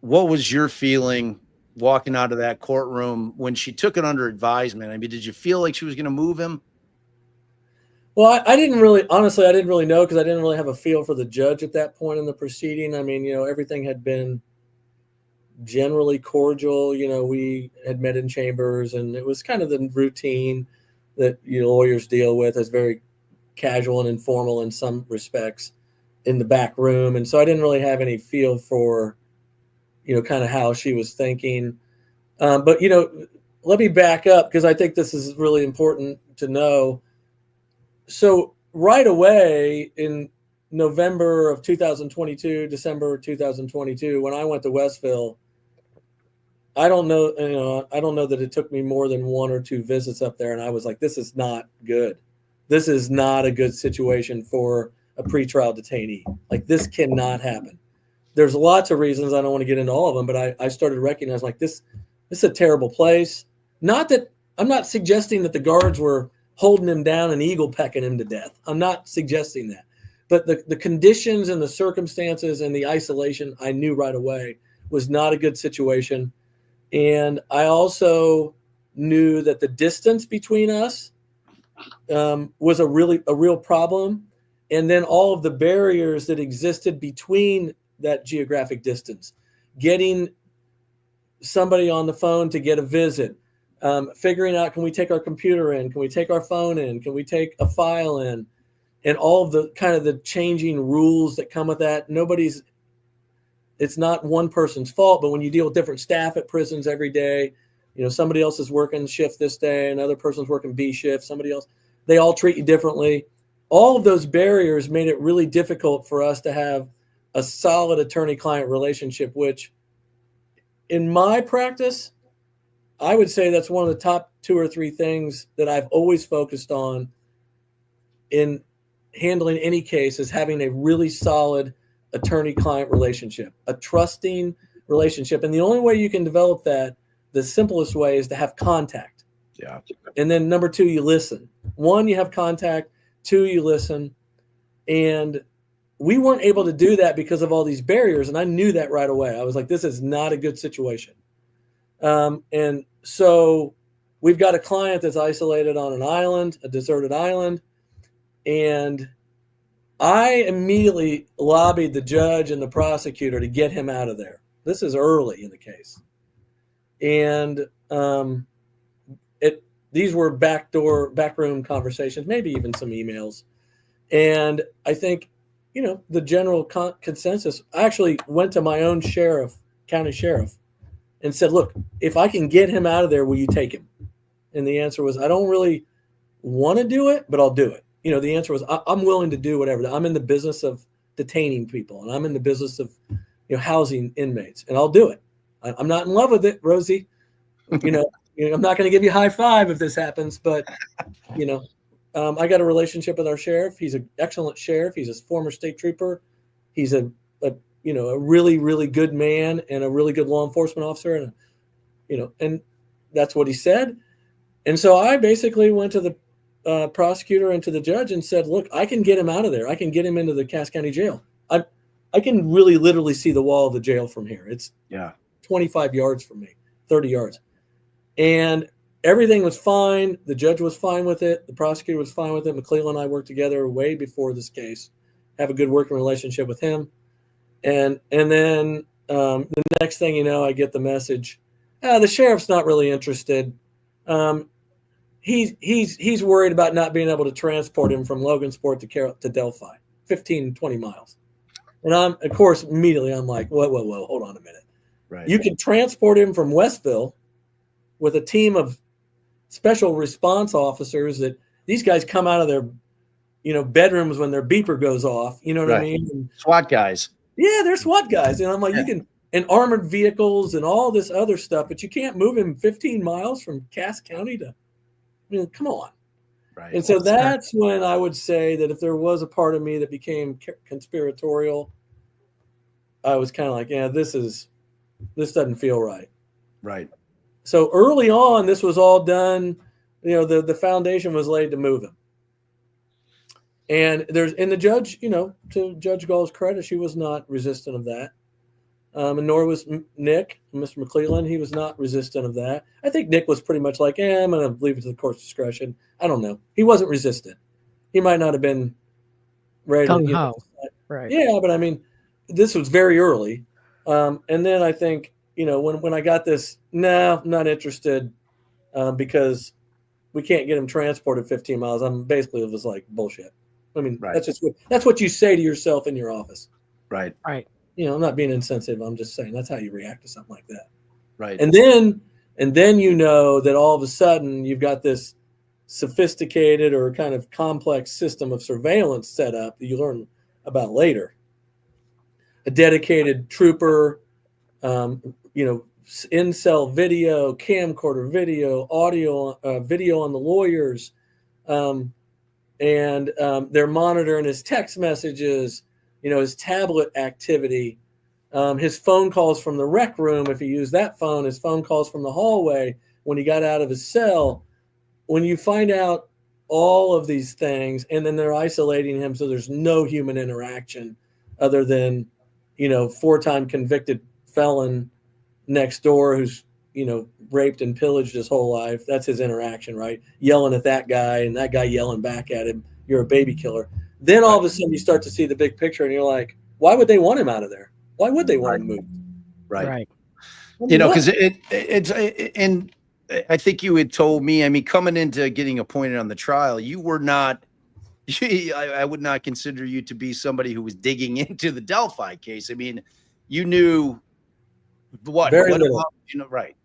what was your feeling walking out of that courtroom when she took it under advisement? I mean, did you feel like she was going to move him? Well, I didn't really know because I didn't really have a feel for the judge at that point in the proceeding. I mean, everything had been generally cordial. We had met in chambers, and it was kind of the routine that lawyers deal with, as very casual and informal in some respects in the back room. And so I didn't really have any feel for, kind of how she was thinking. But, let me back up because I think this is really important to know. So right away in November of 2022, December 2022, when I went to Westville, I don't know that it took me more than one or two visits up there. And I was like, this is not good. This is not a good situation for a pretrial detainee. Like, this cannot happen. There's lots of reasons. I don't want to get into all of them, but I started recognizing this is a terrible place. Not that I'm not suggesting that the guards were holding him down and eagle pecking him to death. I'm not suggesting that. But the conditions and the circumstances and the isolation, I knew right away was not a good situation. And I also knew that the distance between us was a real problem. And then all of the barriers that existed between that geographic distance, getting somebody on the phone to get a visit, figuring out, can we take our computer in? Can we take our phone in? Can we take a file in? And all of the kind of the changing rules that come with that. It's not one person's fault, but when you deal with different staff at prisons every day, somebody else is working shift this day, another person's working B shift, somebody else, they all treat you differently. All of those barriers made it really difficult for us to have a solid attorney-client relationship, which in my practice, I would say that's one of the top 2 or 3 things that I've always focused on in handling any case, is having a really solid attorney-client relationship, a trusting relationship. And the only way you can develop that, the simplest way, is to have contact. Yeah. And then number 2, you listen. 1, you have contact. 2, you listen. And we weren't able to do that because of all these barriers. And I knew that right away. I was like, this is not a good situation. And so we've got a client that's isolated on an island, a deserted island. And I immediately lobbied the judge and the prosecutor to get him out of there. This is early in the case. And these were backroom conversations, maybe even some emails. And I think, the general consensus, I actually went to my own county sheriff, and said, look, if I can get him out of there, will you take him? And the answer was, I don't really want to do it, but I'll do it. The answer was, I'm willing to do whatever. I'm in the business of detaining people, and I'm in the business of, housing inmates, and I'll do it. I'm not in love with it, Rosie. I'm not going to give you a high five if this happens, but, I got a relationship with our sheriff. He's an excellent sheriff. He's a former state trooper. He's a really, really good man and a really good law enforcement officer. And, and that's what he said. And so I basically went to the prosecutor and to the judge and said, look, I can get him out of there. I can get him into the Cass County jail. I can really literally see the wall of the jail from here. It's 25 yards from me, 30 yards. And everything was fine. The judge was fine with it. The prosecutor was fine with it. McClellan and I worked together way before this case, have a good working relationship with him. And then the next thing you know, I get the message, the sheriff's not really interested. He's worried about not being able to transport him from Logansport to Delphi, 15, 20 miles. And of course, immediately I'm like, whoa, hold on a minute. Right. You can transport him from Westville with a team of special response officers that these guys come out of their, bedrooms when their beeper goes off. You know what I mean? And, SWAT guys. Yeah, they're SWAT guys. And I'm like, you can, and armored vehicles and all this other stuff, but you can't move him 15 miles from Cass County come on. Right. And so that's when I would say that if there was a part of me that became conspiratorial, I was kind of like, this doesn't feel right. Right. So early on, this was all done. The foundation was laid to move him. And the judge, to Judge Gull's credit, she was not resistant of that. And nor was Nick, Mr. McClellan. He was not resistant of that. I think Nick was pretty much like, I'm going to leave it to the court's discretion. I don't know. He wasn't resistant. He might not have been ready to. Right. Yeah, but I mean, this was very early. And then I think, when I got this, no, I'm not interested because we can't get him transported 15 miles. I'm basically, it was like bullshit. I mean, that's what you say to yourself in your office. Right. Right. I'm not being insensitive. I'm just saying that's how you react to something like that. Right. And then that all of a sudden you've got this sophisticated or kind of complex system of surveillance set up that you learn about later. A dedicated trooper, in-cell video, camcorder video, audio, video on the lawyers, and they're monitoring his text messages, his tablet activity, his phone calls from the rec room. If he used that phone, his phone calls from the hallway when he got out of his cell. When you find out all of these things, and then they're isolating him so there's no human interaction other than, 4-time convicted felon next door who's raped and pillaged his whole life. That's his interaction, right? Yelling at that guy and that guy yelling back at him, you're a baby killer. Then all of a sudden you start to see the big picture and you're like, why would they want him out of there? Why would they want him moved? Right. Because and I think you had told me, I mean, coming into getting appointed on the trial, you were not, I would not consider you to be somebody who was digging into the Delphi case. I mean, you knew very little. Right.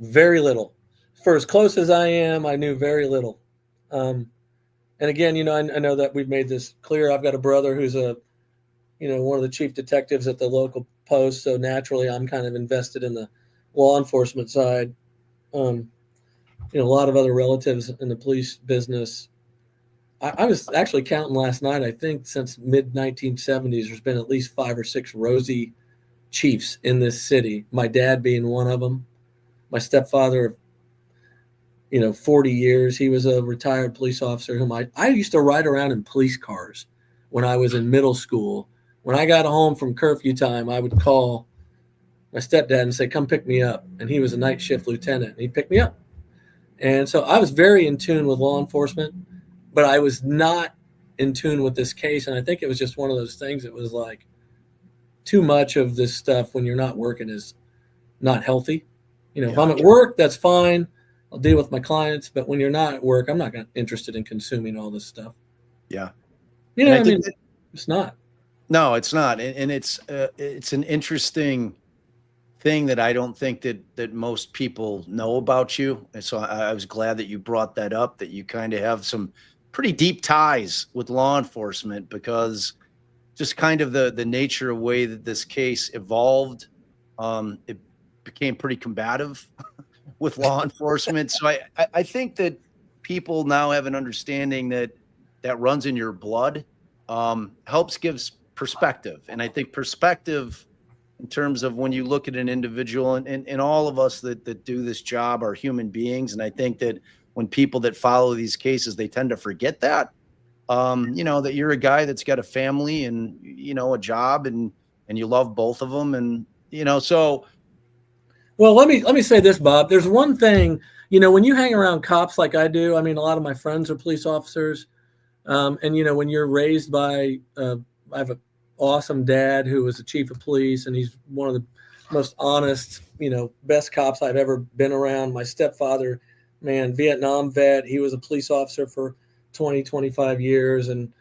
Very little. For as close as I am, I knew very little. And again, I know that we've made this clear. I've got a brother who's one of the chief detectives at the local post. So naturally, I'm kind of invested in the law enforcement side. A lot of other relatives in the police business. I was actually counting last night. I think since mid-1970s, there's been at least 5 or 6 Rozzi chiefs in this city. My dad being one of them. My stepfather, 40 years. He was a retired police officer whom I used to ride around in police cars when I was in middle school. When I got home from curfew time, I would call my stepdad and say, come pick me up. And he was a night shift lieutenant, and he'd pick me up. And so I was very in tune with law enforcement, but I was not in tune with this case. And I think it was just one of those things. It was like too much of this stuff when you're not working is not healthy. If I'm at work, that's fine. I'll deal with my clients. But when you're not at work, I'm not interested in consuming all this stuff. Yeah. It's not. No, it's not. And it's an interesting thing that I don't think that most people know about you. And so I was glad that you brought that up, that you kind of have some pretty deep ties with law enforcement, because just kind of the nature of way that this case evolved, it became pretty combative with law enforcement. So I think that people now have an understanding that runs in your blood, helps gives perspective. And I think perspective in terms of when you look at an individual, and all of us that do this job are human beings. And I think that when people that follow these cases, they tend to forget that, that you're a guy that's got a family and, a job, and you love both of them. And, so. Well, let me say this, Bob. There's one thing, when you hang around cops like I do, I mean, a lot of my friends are police officers. And, when you're raised by, I have an awesome dad who was the chief of police, and he's one of the most honest, best cops I've ever been around. My stepfather, man, Vietnam vet, he was a police officer for 20, 25 years and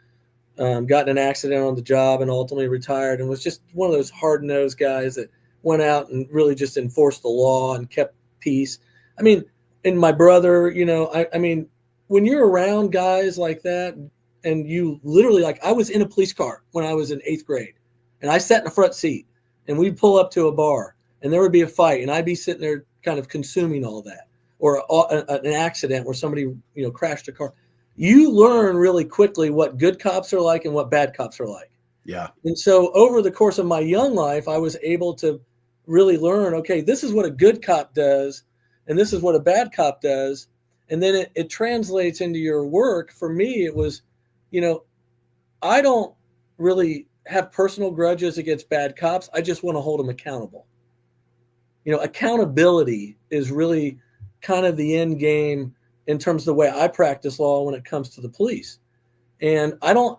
got in an accident on the job and ultimately retired, and was just one of those hard-nosed guys that went out and really just enforced the law and kept peace. I mean, and my brother, I mean, when you're around guys like that, and you literally, like, I was in a police car when I was in 8th grade, and I sat in the front seat, and we'd pull up to a bar, and there would be a fight, and I'd be sitting there kind of consuming all that, or an accident where somebody, crashed a car. You learn really quickly what good cops are like and what bad cops are like. Yeah. And so over the course of my young life, I was able to really learn, okay, this is what a good cop does, and this is what a bad cop does. And then it translates into your work. For me, it was, I don't really have personal grudges against bad cops. I just want to hold them accountable. Accountability is really kind of the end game in terms of the way I practice law when it comes to the police. And I don't,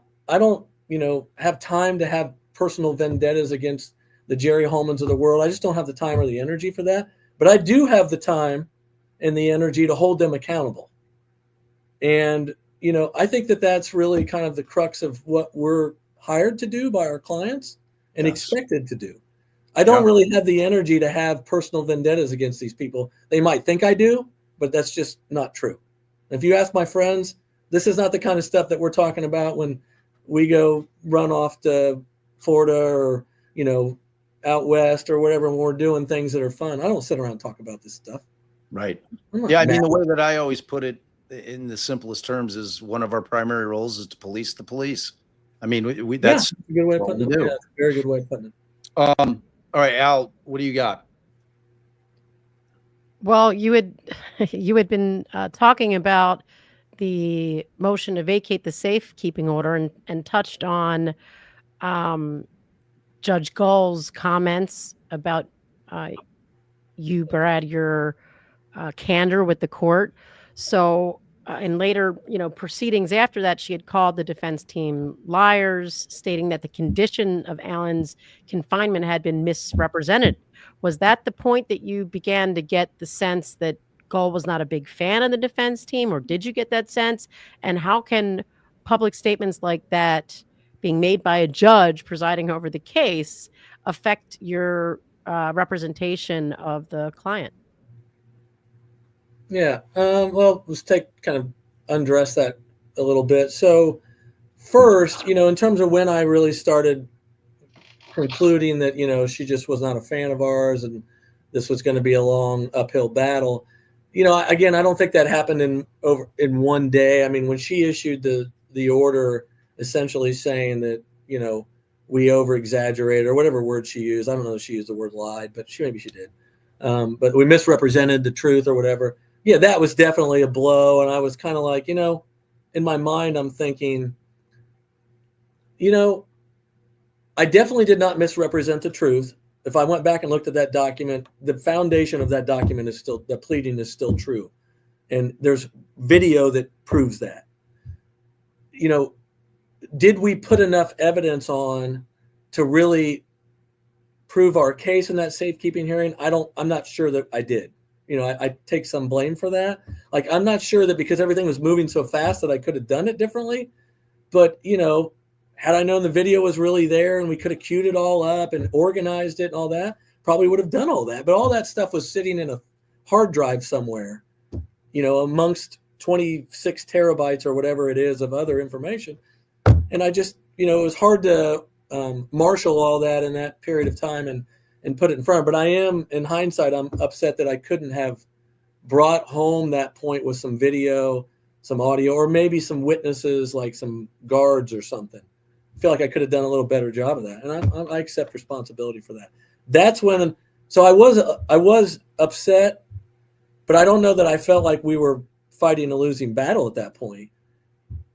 have time to have personal vendettas against the Jerry Holmans of the world. I just don't have the time or the energy for that. But I do have the time and the energy to hold them accountable. And, I think that that's really kind of the crux of what we're hired to do by our clients and expected to do. I don't really have the energy to have personal vendettas against these people. They might think I do, but that's just not true. If you ask my friends, this is not the kind of stuff that we're talking about when we go run off to Florida or, out west or whatever, when we're doing things that are fun. I don't sit around and talk about this stuff. Right. Yeah. I mean, the way that I always put it in the simplest terms is one of our primary roles is to police the police. I mean, that's a good way of putting it. Yeah, that's a very good way of putting it. All right, Al, what do you got? Well, you had been talking about the motion to vacate the safekeeping order and touched on Judge Gull's comments about you, Brad, your candor with the court. So in later, proceedings after that, she had called the defense team liars, stating that the condition of Alan's confinement had been misrepresented. Was that the point that you began to get the sense that Gull was not a big fan of the defense team, or did you get that sense? And how can public statements like that being made by a judge presiding over the case affect your representation of the client? Yeah. Well, let's kind of undress that a little bit. So first, in terms of when I really started concluding that, she just was not a fan of ours and this was going to be a long uphill battle. Again, I don't think that happened in one day. I mean, when she issued the order essentially saying that, we over exaggerated, or whatever word she used. I don't know if she used the word lied, but maybe she did. But we misrepresented the truth or whatever. Yeah, that was definitely a blow. And I was kind of like, in my mind, I'm thinking, I definitely did not misrepresent the truth. If I went back and looked at that document, the foundation of that document is still, the pleading is still true. And there's video that proves that. Did we put enough evidence on to really prove our case in that safekeeping hearing? I'm not sure that I did. I take some blame for that. Like, I'm not sure that because everything was moving so fast that I could have done it differently. But, had I known the video was really there and we could have queued it all up and organized it and all that, probably would have done all that. But all that stuff was sitting in a hard drive somewhere, amongst 26 terabytes or whatever it is of other information. And I just, it was hard to marshal all that in that period of time and put it in front. But I am, in hindsight, I'm upset that I couldn't have brought home that point with some video, some audio, or maybe some witnesses, like some guards or something. I feel like I could have done a little better job of that. And I accept responsibility for that. That's when, so I was upset, but I don't know that I felt like we were fighting a losing battle at that point.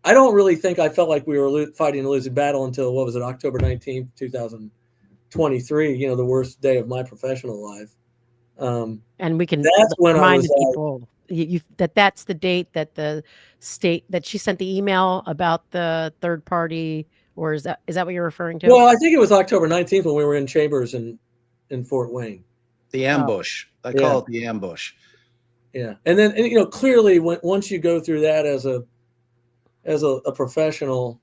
I don't really think I felt like we were fighting a losing battle until, October 19th, 2023, the worst day of my professional life. And we can that's when remind people that's the date that the state that she sent the email about the third party, or is that what you're referring to? Well, I think it was October 19th when we were in chambers in Fort Wayne. The ambush. I call it the ambush. Yeah. And then, clearly once you go through that as a professional,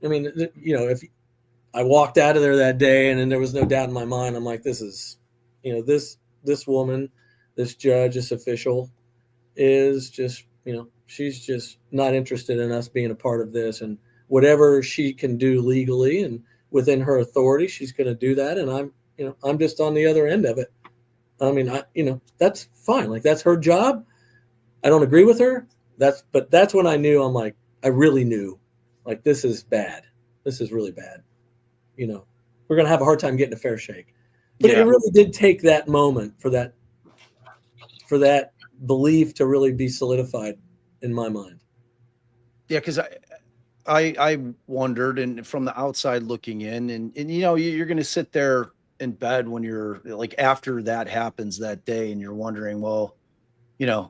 I mean, if I walked out of there that day and then there was no doubt in my mind, I'm like, this is, this woman, this judge, this official is just, she's just not interested in us being a part of this, and whatever she can do legally and within her authority, she's going to do that. And I'm just on the other end of it. I mean, that's fine. Like, that's her job. I don't agree with her. But that's when I knew, I really knew, like, this is bad. This is really bad. We're going to have a hard time getting a fair shake. But it really did take that moment for that belief to really be solidified in my mind. Yeah, because I wondered, and from the outside looking in, and you're going to sit there in bed when you're like, after that happens that day, and you're wondering, well,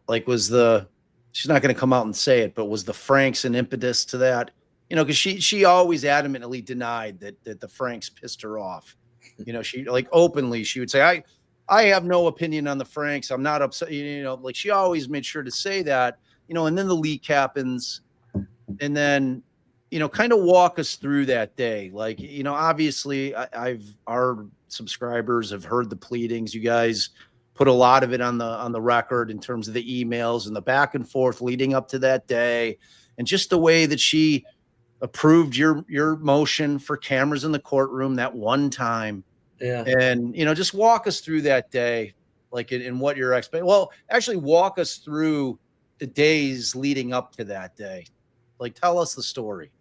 like, she's not going to come out and say it, but was the Franks an impetus to that? Because she always adamantly denied that the Franks pissed her off. She, like, openly, she would say, I have no opinion on the Franks. I'm not upset. Like, she always made sure to say that, and then the leak happens, and then, kind of walk us through that day. Like, obviously our subscribers have heard the pleadings. You guys put a lot of it on the record in terms of the emails and the back and forth leading up to that day, and just the way that she approved your motion for cameras in the courtroom that one time. Yeah. And, just walk us through that day, like, in what you're expecting. Well, actually walk us through the days leading up to that day. Like, tell us the story.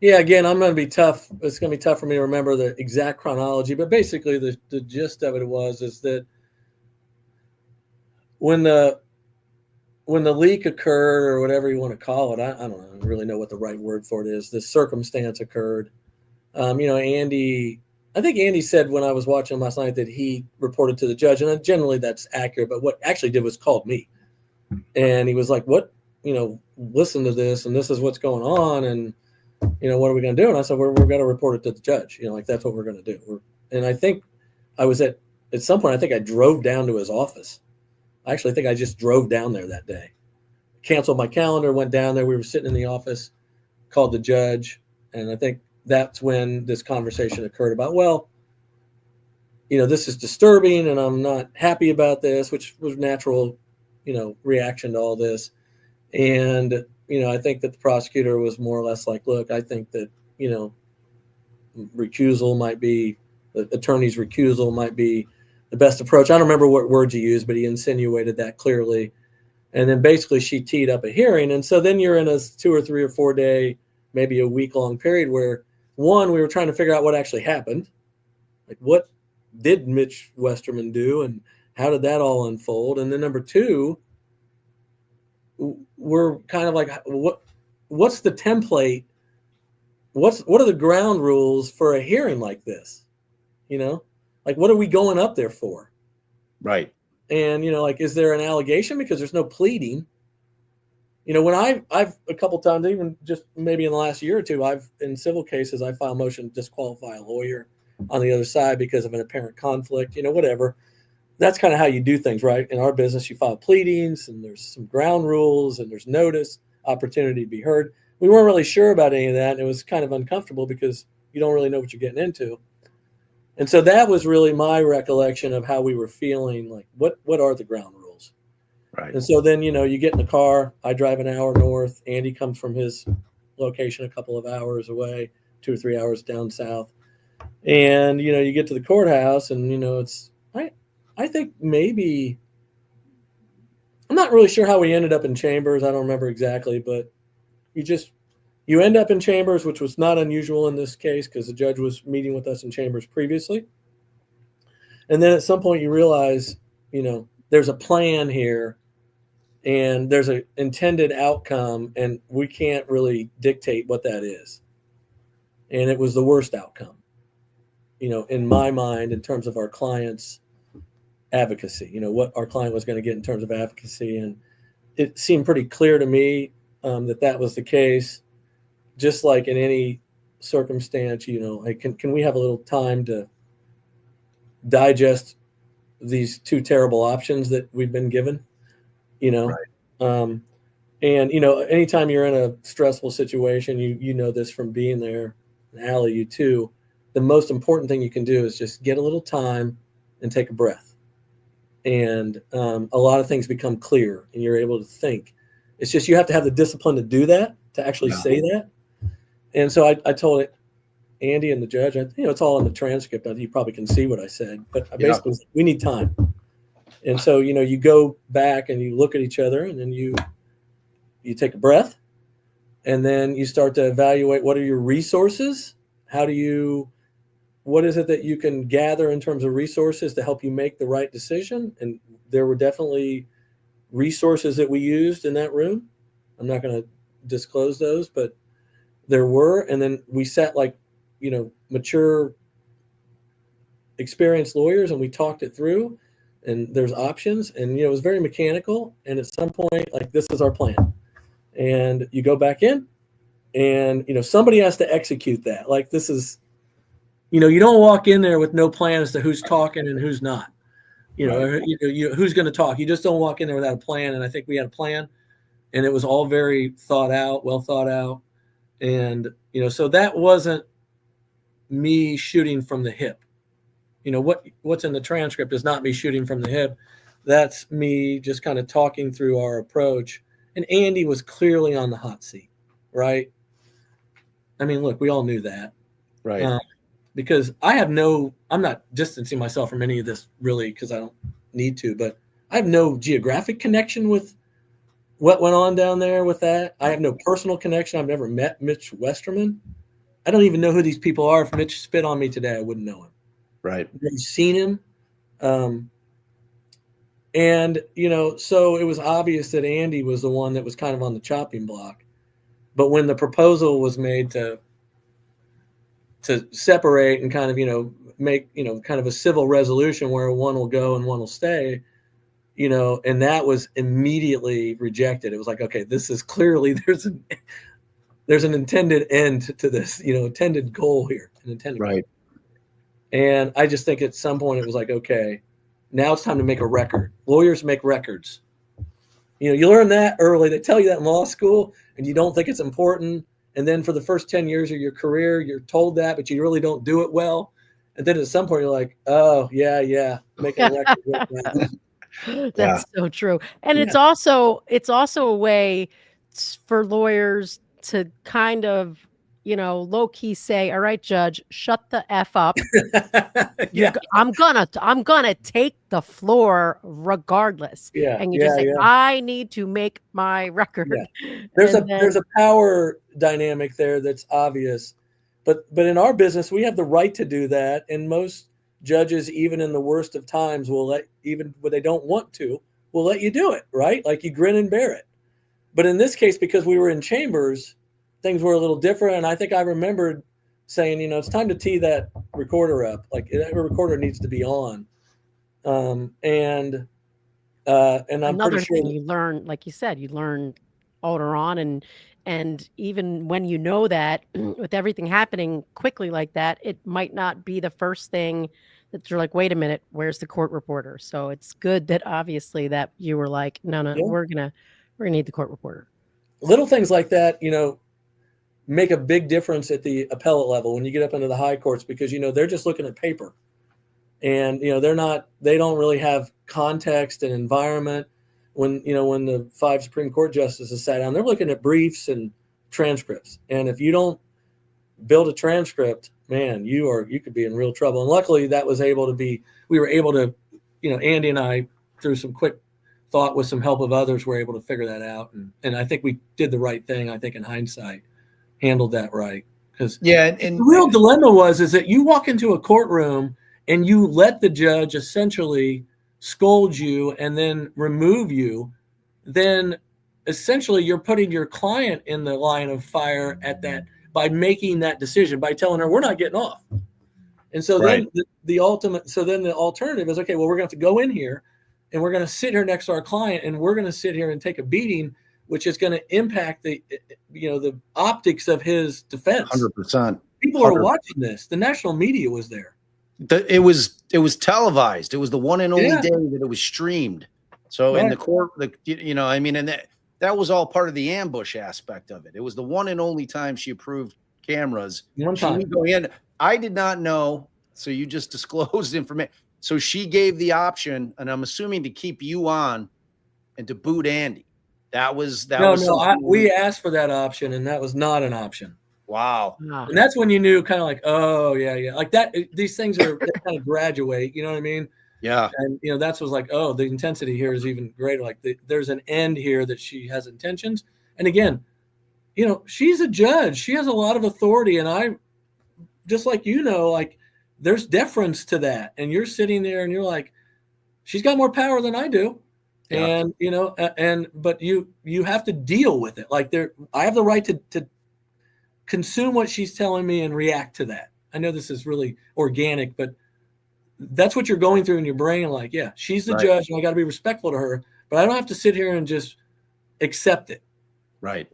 Yeah, again, I'm going to be tough. It's going to be tough for me to remember the exact chronology, but basically the gist of it is that when the leak occurred, or whatever you want to call it, I don't really know what the right word for it is. The circumstance occurred. Andy I think Andy said when I was watching him last night that he reported to the judge, and generally that's accurate. But what actually did was called me, and he was like, "What? Listen to this, and this is what's going on, and what are we going to do?" And I said, "We're going to report it to the judge. Like that's what we're going to do." And I think I was at some point. I think I drove down to his office. I actually think I just drove down there that day, canceled my calendar, went down there. We were sitting in the office, called the judge, and I think that's when this conversation occurred about, well, this is disturbing and I'm not happy about this, which was natural, reaction to all this. And, I think that the prosecutor was more or less like, look, I think that, recusal might be, the attorney's recusal might be the best approach. I don't remember what words he used, but he insinuated that clearly. And then basically she teed up a hearing. And so then you're in a 2 or 3 or 4 day, maybe a week-long period where, one, we were trying to figure out what actually happened. Like, what did Mitch Westerman do and how did that all unfold? And then number 2, we're kind of like, what's the template? What are the ground rules for a hearing like this? Like, what are we going up there for? Right. And, like, is there an allegation? Because there's no pleading. When I've a couple times, even just maybe in the last year or two, in civil cases, I file motion to disqualify a lawyer on the other side because of an apparent conflict, whatever. That's kind of how you do things, right? In our business, you file pleadings and there's some ground rules and there's notice, opportunity to be heard. We weren't really sure about any of that. And it was kind of uncomfortable because you don't really know what you're getting into. And so that was really my recollection of how we were feeling, like, what are the ground rules? Right. And so then, you get in the car, I drive an hour north, Andy comes from his location a couple of hours away, 2 or 3 hours down south. And, you get to the courthouse and, it's, I think maybe, I'm not really sure how we ended up in chambers. I don't remember exactly, but you end up in chambers, which was not unusual in this case because the judge was meeting with us in chambers previously. And then at some point you realize, there's a plan here and there's an intended outcome and we can't really dictate what that is. And it was the worst outcome, in my mind, in terms of our client's advocacy, what our client was going to get in terms of advocacy. And it seemed pretty clear to me that was the case. Just like in any circumstance, like, can we have a little time to digest these 2 terrible options that we've been given, Right. And, anytime you're in a stressful situation, you know this from being there, and Allie, you too, the most important thing you can do is just get a little time and take a breath. And a lot of things become clear and you're able to think. It's just, you have to have the discipline to do that, to actually say that. And so I told Andy and the judge, it's all in the transcript. You probably can see what I said, but I basically said, we need time. And so, you go back and you look at each other and then you take a breath and then you start to evaluate what are your resources? What is it that you can gather in terms of resources to help you make the right decision? And there were definitely resources that we used in that room. I'm not going to disclose those, but there were. And then we sat like, mature, experienced lawyers and we talked it through and there's options and, it was very mechanical. And at some point, like, this is our plan. And you go back in and, somebody has to execute that. Like, this is, you don't walk in there with no plan as to who's talking and who's not, who's going to talk. You just don't walk in there without a plan. And I think we had a plan and it was all very well thought out. And, so that wasn't me shooting from the hip. What's in the transcript is not me shooting from the hip. That's me just kind of talking through our approach. And Andy was clearly on the hot seat, right? I mean, look, we all knew that. Right. Because I'm not distancing myself from any of this really because I don't need to, but I have no geographic connection with what went on down there with that. I have no personal connection. I've never met Mitch Westerman. I don't even know who these people are. If Mitch spit on me today, I wouldn't know him. Right. I've never seen him. And, so it was obvious that Andy was the one that was kind of on the chopping block. But when the proposal was made to to separate and kind of, make, kind of a civil resolution where one will go and one will stay, and that was immediately rejected. It was like, okay, this is clearly, there's an intended end to this, intended goal here, an intended right. goal. And I just think at some point it was like, okay, now it's time to make a record. Lawyers make records. You learn that early. They tell you that in law school, and you don't think it's important. And then for the first 10 years of your career, you're told that, but you really don't do it well. And then at some point, you're like, oh, yeah, making a record. That's so true. And it's also a way for lawyers to kind of, low key say, all right, judge, shut the F up. I'm gonna take the floor regardless. And you just say, I need to make my record. There's a power dynamic there that's obvious. But in our business, we have the right to do that. And most judges, even in the worst of times, will even when they don't want to, will let you do it, right? Like you grin and bear it. But in this case, because we were in chambers, things were a little different. And I think I remembered saying, it's time to tee that recorder up. Like that recorder needs to be on. And I'm another pretty sure thing you learn, like you said, you learn older on, and even when that with everything happening quickly like that, it might not be the first thing that you're like, wait a minute, where's the court reporter? So it's good that obviously that you were like, no, we're gonna need the court reporter. Little things like that, make a big difference at the appellate level when you get up into the high courts, because they're just looking at paper, and they don't really have context and environment. When the 5 Supreme Court justices sat down, they're looking at briefs and transcripts, and if you don't build a transcript, man, you could be in real trouble. And luckily we were able to, Andy and I, through some quick thought with some help of others, were able to figure that out, and I think we did the right thing. I think in hindsight handled that right, because and the real dilemma is that you walk into a courtroom and you let the judge essentially scold you and then remove you, then essentially you're putting your client in the line of fire at that by making that decision, by telling her we're not getting off. And so then the alternative is, okay, well, we're going to have to go in here and we're going to sit here next to our client and we're going to sit here and take a beating, which is going to impact the optics of his defense. 100%. People are watching this. The national media was there. It was televised. It was the one and only day that it was streamed. So in the court, and that was all part of the ambush aspect of it. It was the one and only time she approved cameras. One time. Going in, I did not know. So you just disclosed information. So she gave the option, and I'm assuming to keep you on and to boot Andy. We asked for that option, and that was not an option. Wow. And that's when you knew, kind of like, oh yeah, like that. These things they kind of graduate. You know what I mean? Yeah. And that's was like, oh, the intensity here is even greater. Like there's an end here that she has intentions. And again, she's a judge. She has a lot of authority, and I, just like like there's deference to that. And you're sitting there, and you're like, she's got more power than I do. Yeah. And but you have to deal with it. Like I have the right to consume what she's telling me and react to that. I know this is really organic, but that's what you're going through in your brain. Like, yeah, she's the judge, and I got to be respectful to her, but I don't have to sit here and just accept it. Right.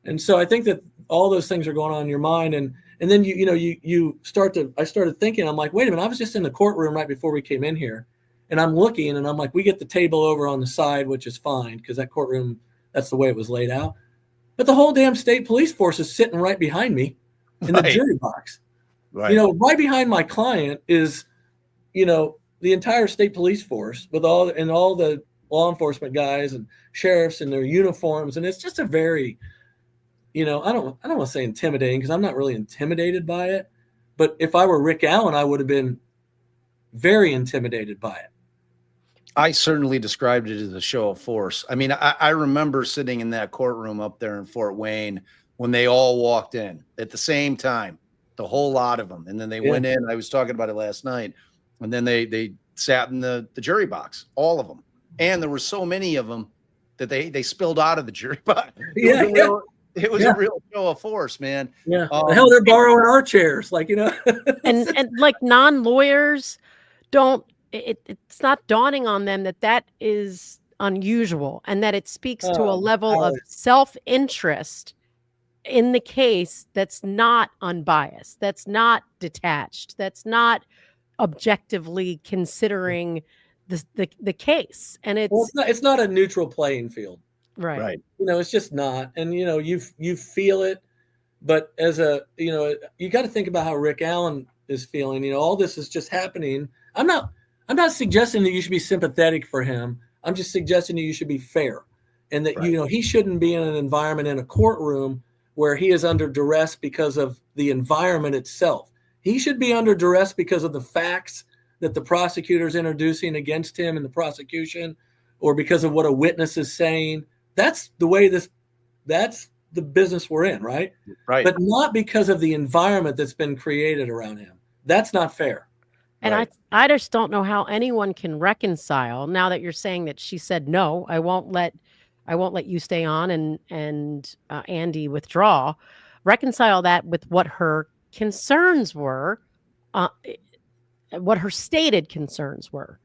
And so I think that all those things are going on in your mind. And then I started thinking, I'm like, wait a minute, I was just in the courtroom right before we came in here. And I'm looking, and I'm like, we get the table over on the side, which is fine because that courtroom, that's the way it was laid out. But the whole damn state police force is sitting right behind me in the jury box. Right. Right behind my client is, the entire state police force with all the law enforcement guys and sheriffs in their uniforms. And it's just a very, I don't want to say intimidating, because I'm not really intimidated by it. But if I were Rick Allen, I would have been very intimidated by it. I certainly described it as a show of force. I mean, I remember sitting in that courtroom up there in Fort Wayne when they all walked in at the same time, the whole lot of them. And then they went in. I was talking about it last night. And then they sat in the jury box, all of them. And there were so many of them that they spilled out of the jury box. It was a real show of force, man. Yeah. The hell, they're borrowing our chairs, like, you know. and like non-lawyers don't. It's not dawning on them that is unusual, and that it speaks to a level of self-interest in the case that's not unbiased, that's not detached, that's not objectively considering the case. And it's not a neutral playing field. Right. You know, it's just not. And, you know, you feel it, but as you know, you got to think about how Rick Allen is feeling. You know, all this is just happening. I'm not suggesting that you should be sympathetic for him. I'm just suggesting that you should be fair, and that, you know, he shouldn't be in an environment in a courtroom where he is under duress because of the environment itself. He should be under duress because of the facts that the prosecutor is introducing against him in the prosecution, or because of what a witness is saying. That's the way that's the business we're in, right? Right. But not because of the environment that's been created around him. That's not fair. And I just don't know how anyone can reconcile, now that you're saying that she said, no, I won't let you stay on, and Andy withdraw, reconcile that with what her concerns were, what her stated concerns were.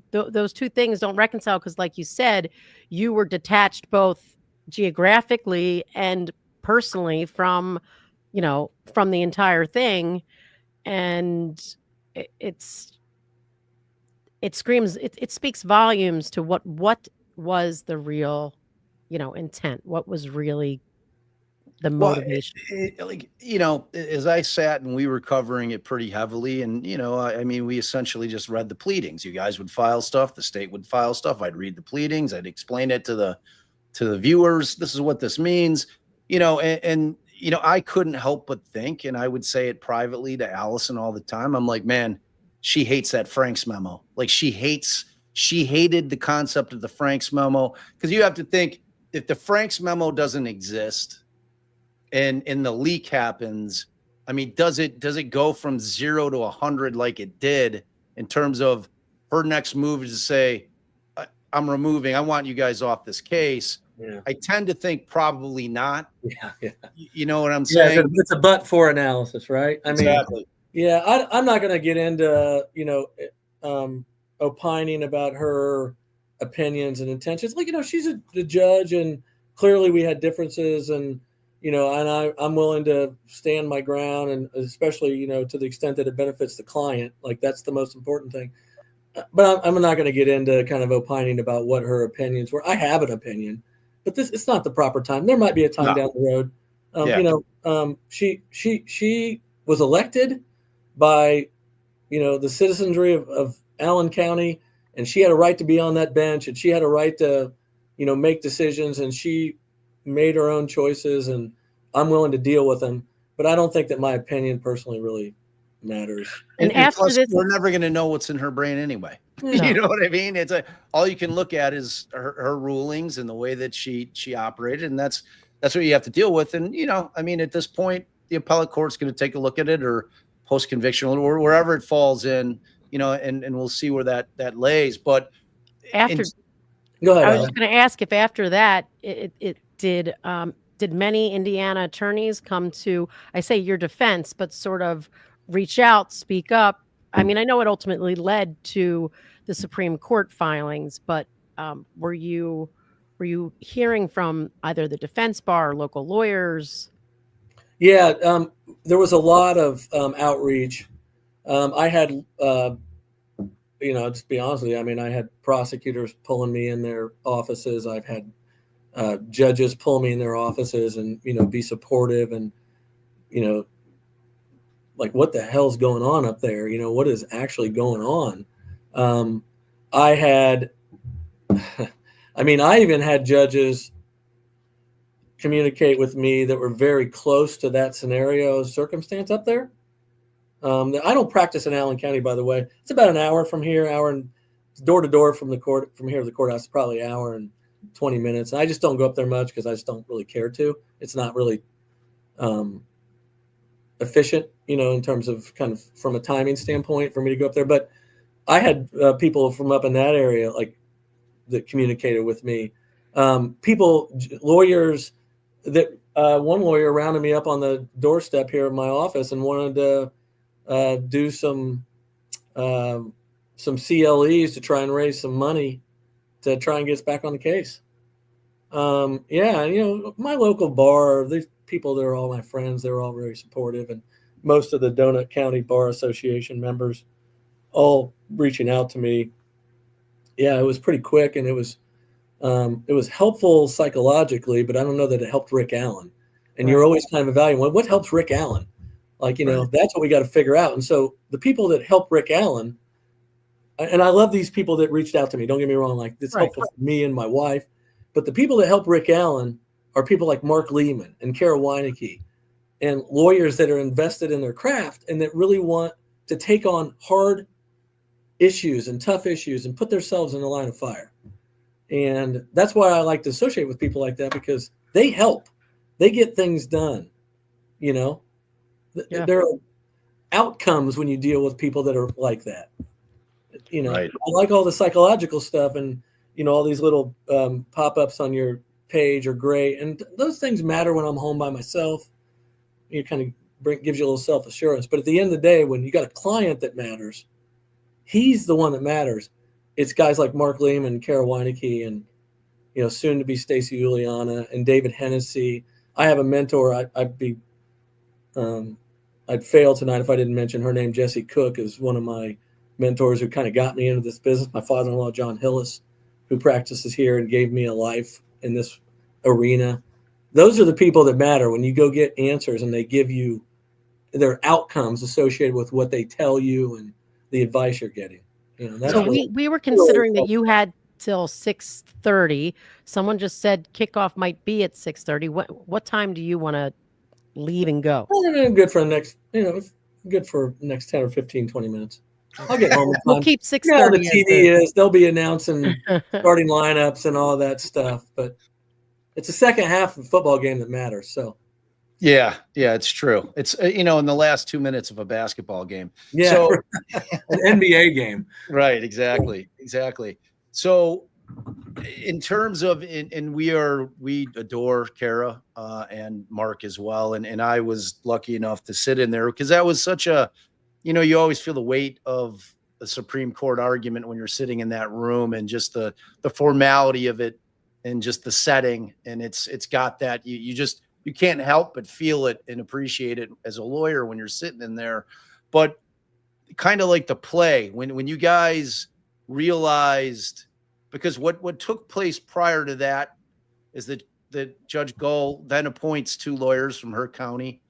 Those two things don't reconcile, because like you said, you were detached both geographically and personally from the entire thing. And it speaks volumes to what was the real, intent, what was really the motivation. As I sat and we were covering it pretty heavily, and I mean, we essentially just read the pleadings. You guys would file stuff, the state would file stuff, I'd read the pleadings, I'd explain it to the viewers. This is what this means, and I couldn't help but think, and I would say it privately to Allison all the time, I'm like, man, she hates that Franks memo. Like, she hated the concept of the Franks memo, because you have to think, if the Franks memo doesn't exist and the leak happens, I mean, does it go from 0 to 100 like it did, in terms of her next move is to say, I want you guys off this case? Yeah. I tend to think probably not. Yeah. You know what I'm saying? Yeah, it's a but-for analysis, right? I mean, exactly. Yeah, I'm not going to get into, opining about her opinions and intentions. Like, she's a judge, and clearly we had differences, and, and I'm willing to stand my ground, and especially, to the extent that it benefits the client. Like, that's the most important thing. But I'm not going to get into kind of opining about what her opinions were. I have an opinion, but it's not the proper time. There might be a time down the road. She was elected by, the citizenry of Allen County, and she had a right to be on that bench, and she had a right to, make decisions, and she made her own choices, and I'm willing to deal with them. But I don't think that my opinion personally really matters. And after plus, this, we're never going to know what's in her brain anyway. No. You know what I mean? It's all you can look at is her rulings and the way that she operated, and that's what you have to deal with. And I mean, at this point, the appellate court's going to take a look at it, or post-conviction, or wherever it falls in, and we'll see where that lays. But go ahead. I was just going to ask if after that, it did many Indiana attorneys come to, I say your defense, but sort of reach out, speak up? I mean, I know it ultimately led to the Supreme Court filings, but were you hearing from either the defense bar or local lawyers? Yeah, there was a lot of outreach. I had, just be honest with you, I mean, I had prosecutors pulling me in their offices. I've had judges pull me in their offices and, be supportive, and, like, what the hell's going on up there? What is actually going on? I even had judges communicate with me that were very close to that scenario circumstance up there. I don't practice in Allen County, by the way. It's about an hour from here, door to door from here to the courthouse, is probably an hour and 20 minutes. And I just don't go up there much because I just don't really care to. It's not really efficient, in terms of kind of from a timing standpoint for me to go up there. But I had people from up in that area, like, that communicated with me. Lawyers, that one lawyer rounded me up on the doorstep here of my office and wanted to do some CLEs to try and raise some money to try and get us back on the case. My local bar, these people, they're all my friends. They're all very supportive, and most of the Donut County Bar Association members all reaching out to me. Yeah, it was pretty quick, and it was helpful psychologically, but I don't know that it helped Rick Allen. And you're always kind of evaluating what helps Rick Allen. Like, that's what we got to figure out. And so the people that help Rick Allen, and I love these people that reached out to me. Don't get me wrong. Like, it's helpful for me and my wife. But the people that help Rick Allen are people like Mark Lehman and Kara Weineke and lawyers that are invested in their craft and that really want to take on hard issues and tough issues and put themselves in the line of fire. And that's why I like to associate with people like that, because they help. They get things done. There are outcomes when you deal with people that are like that. I like all the psychological stuff, and all these little pop-ups on your page are great, and those things matter when I'm home by myself. It kind of gives you a little self-assurance. But at the end of the day, when you got a client that matters, he's the one that matters. It's guys like Mark Lehman, Kara Weineke, and soon to be Stacy Juliana and David Hennessy. I have a mentor. I'd fail tonight if I didn't mention her name. Jessie Cook is one of my mentors who kind of got me into this business. My father-in-law, John Hillis, who practices here and gave me a life in this arena. Those are the people that matter when you go get answers and they give you their outcomes associated with what they tell you and the advice you're getting. So we were considering that you had till 6:30. Someone just said kickoff might be at 6:30. What time do you want to leave and go? Well, good for the next, good for the next 10 or 15, 20 minutes. I'll get home in time. We'll keep 6:30. The TV they'll be announcing starting lineups and all that stuff, but it's the second half of the football game that matters. So. Yeah, it's true. It's in the last 2 minutes of a basketball game. Yeah, so, an NBA game. Right, exactly. So, in terms of, and we adore Kara and Mark as well, and I was lucky enough to sit in there because that was such a, you always feel the weight of the Supreme Court argument when you're sitting in that room, and just the formality of it, and just the setting, and it's got that you can't help but feel it and appreciate it as a lawyer when you're sitting in there. But kind of like the play, when you guys realized, because what took place prior to that is that Judge Gull then appoints 2 lawyers from her county,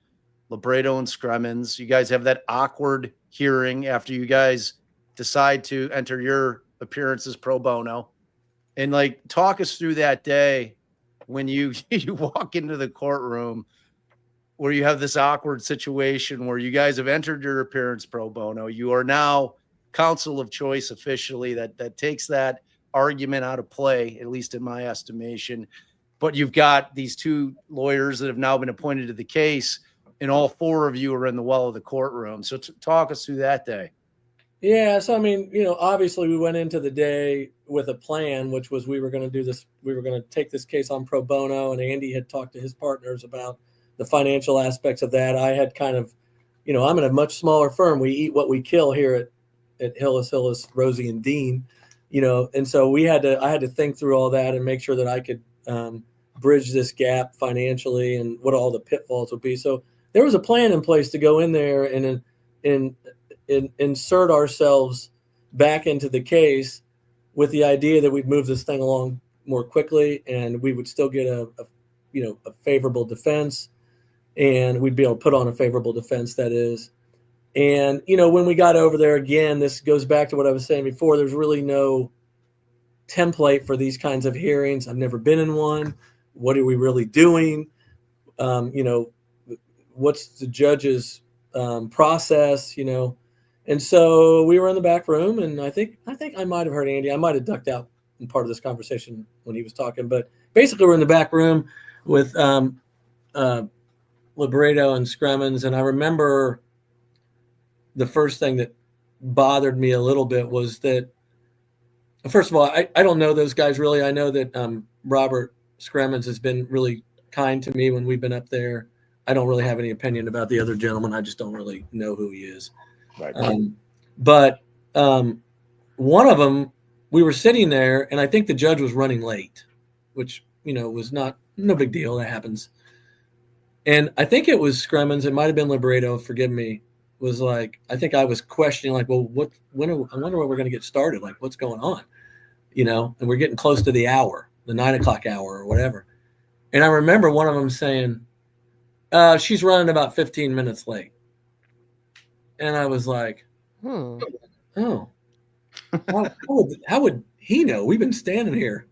Lebrato and Scremin. You guys have that awkward hearing after you guys decide to enter your appearances pro bono. And talk us through that day when you walk into the courtroom where you have this awkward situation where you guys have entered your appearance pro bono. You are now counsel of choice officially. That takes that argument out of play, at least in my estimation. But you've got these 2 lawyers that have now been appointed to the case, and all 4 of you are in the well of the courtroom. So talk us through that day. Yeah. So, obviously we went into the day with a plan, which was we were going to do this. We were going to take this case on pro bono, and Andy had talked to his partners about the financial aspects of that. I had kind of, I'm in a much smaller firm. We eat what we kill here at Hillis, Rozzi, and Dean, and so I had to think through all that and make sure that I could bridge this gap financially and what all the pitfalls would be. So there was a plan in place to go in there and insert ourselves back into the case with the idea that we'd move this thing along more quickly, and we would still get a favorable defense, and we'd be able to put on a favorable defense, that is. And, when we got over there, again, this goes back to what I was saying before. There's really no template for these kinds of hearings. I've never been in one. What are we really doing? What's the judge's process, And so we were in the back room, and I think I might have heard Andy. I might have ducked out in part of this conversation when he was talking, but basically we're in the back room with Lebrato and Scremin. And I remember the first thing that bothered me a little bit was that, first of all, I don't know those guys really. I know that Robert Scremin has been really kind to me when we've been up there. I don't really have any opinion about the other gentleman. I just don't really know who he is. Right. But one of them, we were sitting there, and I think the judge was running late, which, was no big deal. That happens. And I think it was Scremin, it might have been Lebrato, forgive me, was like, I think I was questioning, like, well, I wonder when we're going to get started. Like, what's going on? And we're getting close to the hour, the 9 o'clock hour or whatever. And I remember one of them saying, she's running about 15 minutes late. And I was like, oh, how would he know? We've been standing here,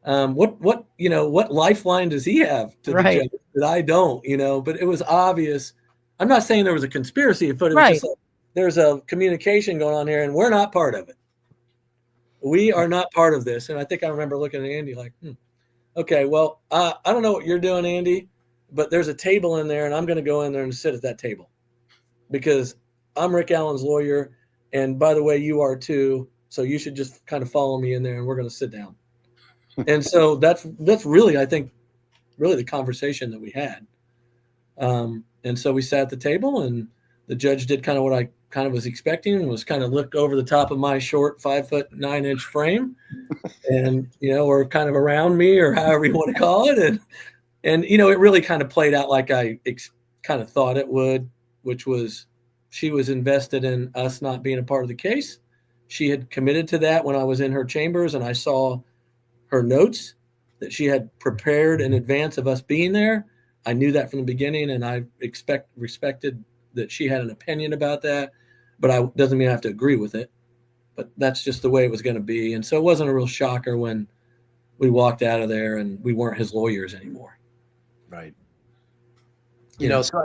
what lifeline does he have to the judge that I don't, but it was obvious. I'm not saying there was a conspiracy afoot. It was just like, there's a communication going on here, and we're not part of it. We are not part of this. And I think I remember looking at Andy like, okay, well, I don't know what you're doing, Andy, but there's a table in there, and I'm going to go in there and sit at that table because I'm Rick Allen's lawyer. And by the way, you are too. So you should just kind of follow me in there, and we're going to sit down. And so that's really, I think, really the conversation that we had. And so we sat at the table, and the judge did kind of what I kind of was expecting, and was kind of looked over the top of my short 5'9" frame, and or kind of around me, or however you want to call it, and it really kind of played out like I kind of thought it would, which was she was invested in us not being a part of the case. She had committed to that when I was in her chambers, and I saw her notes that she had prepared in advance of us being there. I knew that from the beginning, and I respected that she had an opinion about that, but doesn't mean I have to agree with it. But that's just the way it was going to be. And so it wasn't a real shocker when we walked out of there and we weren't his lawyers anymore. Right. So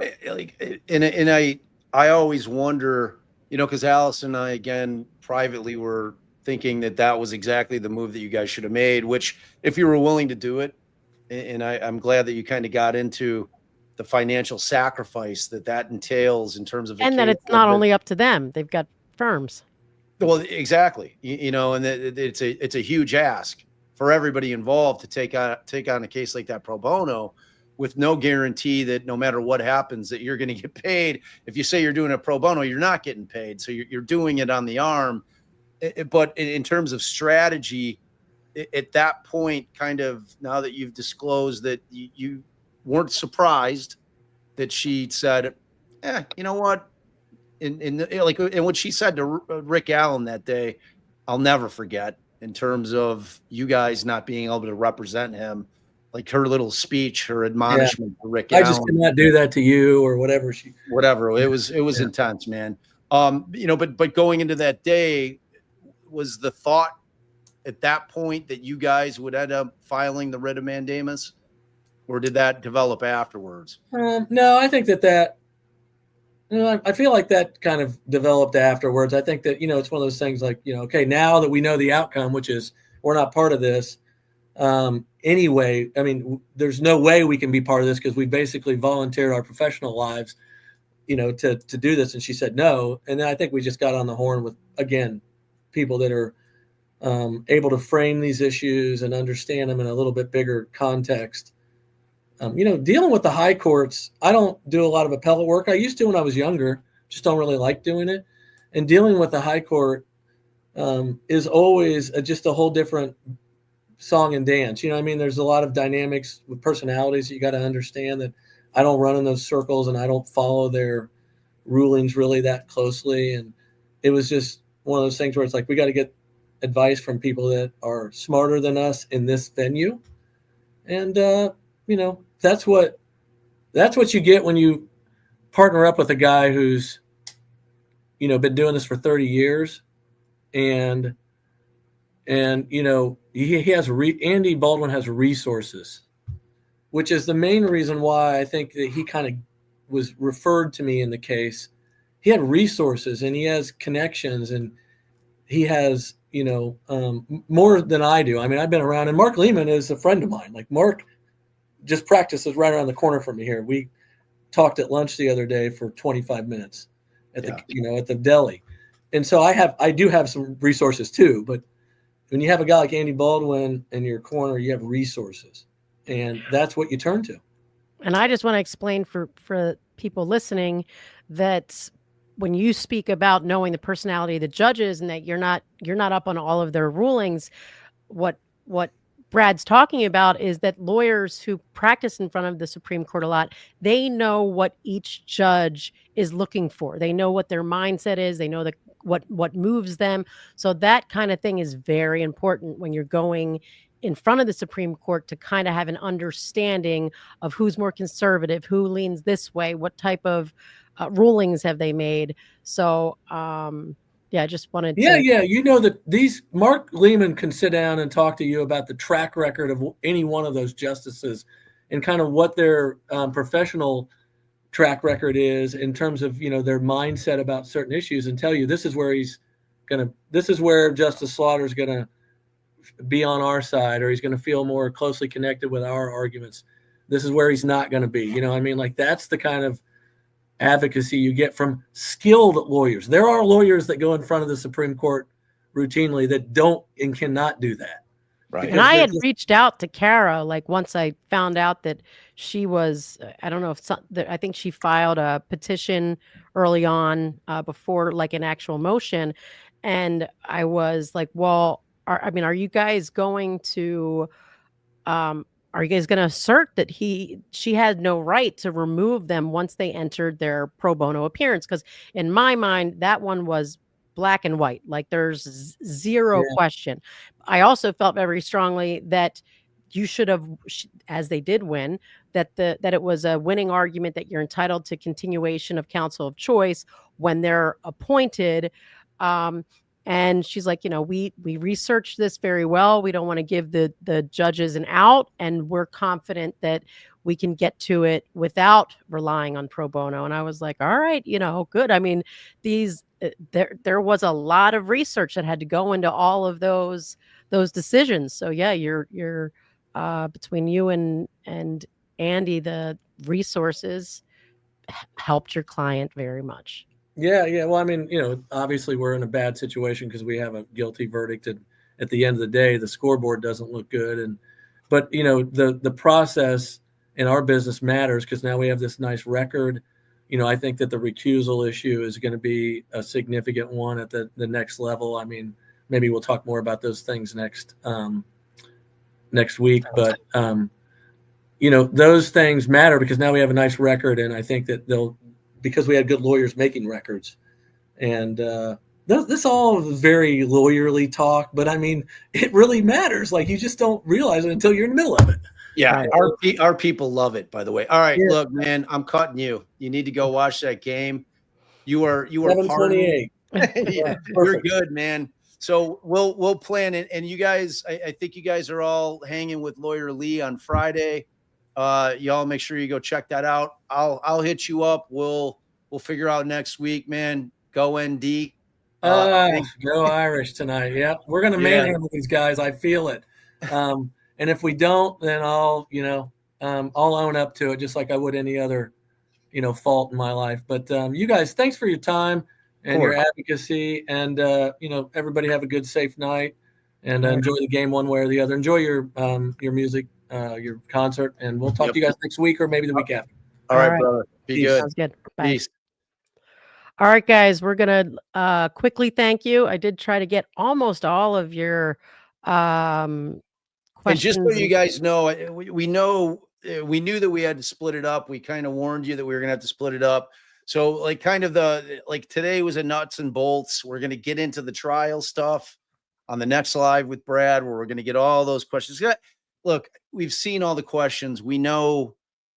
I always wonder, because Alice and I, again, privately were thinking that was exactly the move that you guys should have made, which if you were willing to do it, and I'm glad that you kind of got into the financial sacrifice that entails in terms of, and that it's not only up to them; they've got firms. Well, exactly, and it's a huge ask for everybody involved to take on a case like that pro bono, with no guarantee that no matter what happens that you're going to get paid. If you say you're doing a pro bono, you're not getting paid, so you're doing it on the arm. But in terms of strategy, at that point, kind of now that you've disclosed that you weren't surprised that she said, you know what? And what she said to Rick Allen that day, I'll never forget, in terms of you guys not being able to represent him, like her little speech, her admonishment to Rick Allen. I just cannot do that to you, or whatever. Whatever. It was intense, man. But going into that day, was the thought at that point that you guys would end up filing the writ of mandamus, or did that develop afterwards? No, I think that I feel like that kind of developed afterwards. I think that, it's one of those things like, okay, now that we know the outcome, which is we're not part of this anyway. I mean, there's no way we can be part of this because we basically volunteered our professional lives, to do this. And she said no. And then I think we just got on the horn with, again, people that are able to frame these issues and understand them in a little bit bigger context. Dealing with the high courts, I don't do a lot of appellate work. I used to when I was younger, just don't really like doing it. And dealing with the high court is always just a whole different song and dance. There's a lot of dynamics with personalities that you got to understand, that I don't run in those circles and I don't follow their rulings really that closely. And it was just one of those things where it's like, we got to get advice from people that are smarter than us in this venue. And, that's what you get when you partner up with a guy who's, been doing this for 30 years. And he has Andy Baldwin has resources, which is the main reason why I think that he kind of was referred to me in the case. He had resources and he has connections and he has, more than I do. I mean, I've been around, and Mark Lehman is a friend of mine. Like, Mark just practices right around the corner from me here. We talked at lunch the other day for 25 minutes at the deli. And so I do have some resources too, but when you have a guy like Andy Baldwin in your corner, you have resources. And that's what you turn to. And I just want to explain for people listening that when you speak about knowing the personality of the judges and that you're not up on all of their rulings, what Brad's talking about is that lawyers who practice in front of the Supreme Court a lot, they know what each judge is looking for. They know what their mindset is. They know what moves them. So that kind of thing is very important when you're going in front of the Supreme Court, to kind of have an understanding of who's more conservative, who leans this way, what type of rulings have they made. So yeah, I just wanted to. Yeah, you know that these Mark Lehman can sit down and talk to you about the track record of any one of those justices and kind of what their professional track record is in terms of, their mindset about certain issues, and tell you this is where Justice Slaughter's gonna be on our side, or he's going to feel more closely connected with our arguments. This is where he's not going to be. Like, that's the kind of advocacy you get from skilled lawyers. There are lawyers that go in front of the Supreme Court routinely that don't and cannot do that. Right. And I had reached out to Kara, like, once I found out that she was, I don't know if I think she filed a petition early on before like an actual motion. And I was like, well, are you guys going to assert that she had no right to remove them once they entered their pro bono appearance? Because in my mind, that one was black and white. Like, there's zero question. I also felt very strongly that you should have, as they did win, that it was a winning argument that you're entitled to continuation of counsel of choice when they're appointed. And she's like, we researched this very well. We don't want to give the judges an out, and we're confident that we can get to it without relying on pro bono. And I was like, all right, good. I mean, there was a lot of research that had to go into all of those decisions. So yeah, you're between you and Andy, the resources helped your client very much. Yeah. Well, I mean, obviously we're in a bad situation because we have a guilty verdict, and at the end of the day, the scoreboard doesn't look good. But the process in our business matters, because now we have this nice record. I think that the recusal issue is going to be a significant one at the next level. I mean, maybe we'll talk more about those things next week. But those things matter because now we have a nice record, and I think that because we had good lawyers making records. And this all is very lawyerly talk, but I mean, it really matters. Like, you just don't realize it until you're in the middle of it. Yeah, our people love it, by the way. All right, look, man, I'm cutting you. You need to go watch that game. You are 7:28. Yeah, you're good, man. So we'll plan it, and you guys, I think you guys are all hanging with Lawyer Lee on Friday. Y'all make sure you go check that out. I'll hit you up. We'll figure out next week, man. Go ND. Go Irish tonight. Yep. We're going to manhandle these guys. I feel it. And if we don't, then I'll own up to it, just like I would any other, fault in my life. But you guys, thanks for your time and your advocacy, and everybody have a good, safe night, and enjoy the game one way or the other. Enjoy your music, your concert, and we'll talk to you guys next week or maybe the week after. All right, brother. Be Peace. good. Sounds good. Bye. Peace. All right, guys, we're going to quickly thank you. I did try to get almost all of your questions. And just so you guys know, we knew that we had to split it up. We kind of warned you that we were going to have to split it up. So like today was a nuts and bolts. We're going to get into the trial stuff on the next live with Brad, where we're going to get all those questions. Look, we've seen all the questions. We know,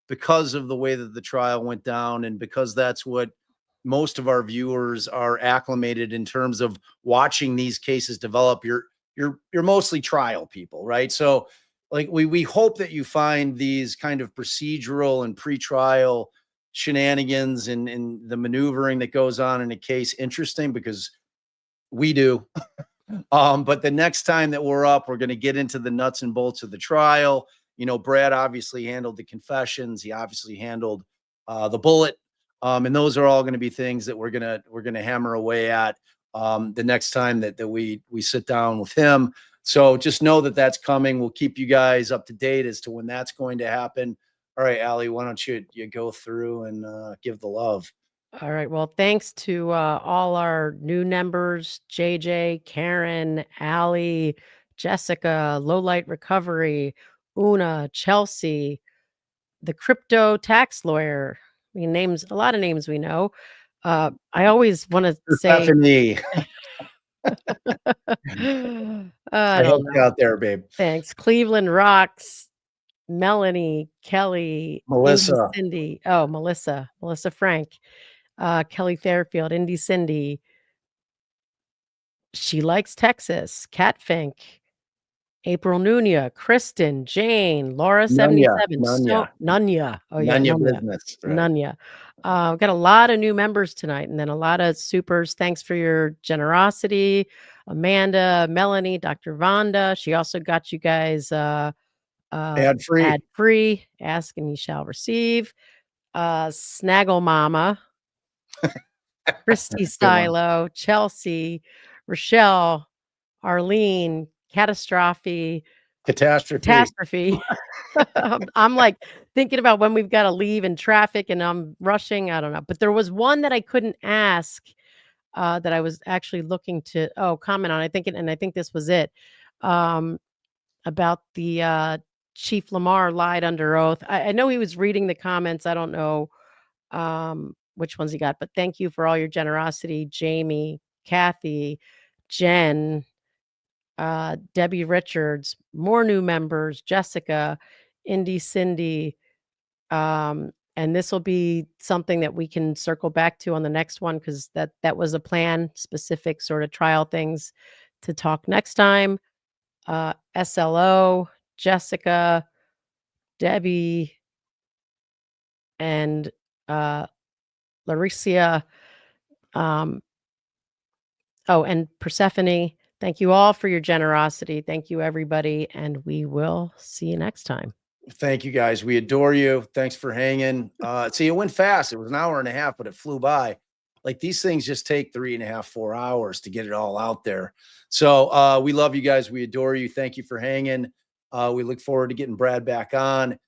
because of the way that the trial went down, and because that's what most of our viewers are acclimated in terms of watching these cases develop. You're mostly trial people, right? So like we hope that you find these kind of procedural and pretrial shenanigans and the maneuvering that goes on in a case interesting, because we do. But the next time that we're up, we're going to get into the nuts and bolts of the trial. Brad obviously handled the confessions. He obviously handled the bullet. And those are all going to be things that we're going to hammer away at the next time that we sit down with him. So just know that that's coming. We'll keep you guys up to date as to when that's going to happen. All right, Allie, why don't you go through and give the love? All right. Well, thanks to all our new members, JJ, Karen, Allie, Jessica, Lowlight Recovery, Una, Chelsea, the crypto tax lawyer. I mean, names, a lot of names we know. I always want to say Stephanie. I help don't you know. out there, babe. Thanks. Cleveland Rocks, Melanie, Kelly, Melissa. Indy Cindy. Oh, Melissa Frank, Kelly Fairfield, Indy Cindy. She likes Texas, Cat Fink, April Nunia, Kristen, Jane, Laura 77, Nunya. Oh yeah, Nunya business. Right. Nunya. We've got a lot of new members tonight, and then a lot of supers. Thanks for your generosity, Amanda, Melanie, Dr. Vonda. She also got you guys ad free. Ask and you shall receive. Snaggle Mama, Christy Stylo, Chelsea, Rochelle, Arlene, Catastrophe. I'm like thinking about when we've got to leave in traffic and I'm rushing. I don't know. But there was one that I couldn't ask that I was actually looking to comment on. I think this was it. About the Chief Lamar lied under oath. I know he was reading the comments. I don't know which ones he got, but thank you for all your generosity, Jamie, Kathy, Jen, Debbie Richards, more new members, Jessica, Indy Cindy. And this will be something that we can circle back to on the next one because that was a plan, specific sort of trial things to talk next time. SLO, Jessica, Debbie, and Larissa. And Persephone. Thank you all for your generosity. Thank you, everybody. And we will see you next time. Thank you, guys. We adore you. Thanks for hanging. See, it went fast. It was an hour and a half, but it flew by. Like these things just take 3.5, 4 hours to get it all out there. So we love you guys. We adore you. Thank you for hanging. We look forward to getting Brad back on.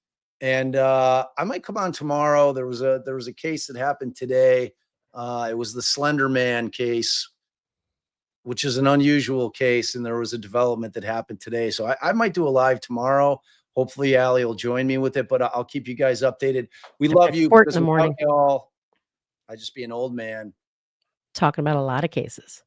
And I might come on tomorrow. There was a case that happened today. It was the Slender Man case, which is an unusual case. And there was a development that happened today. So I might do a live tomorrow. Hopefully Allie will join me with it, but I'll keep you guys updated. We love you. In the morning. Y'all, I just be an old man talking about a lot of cases.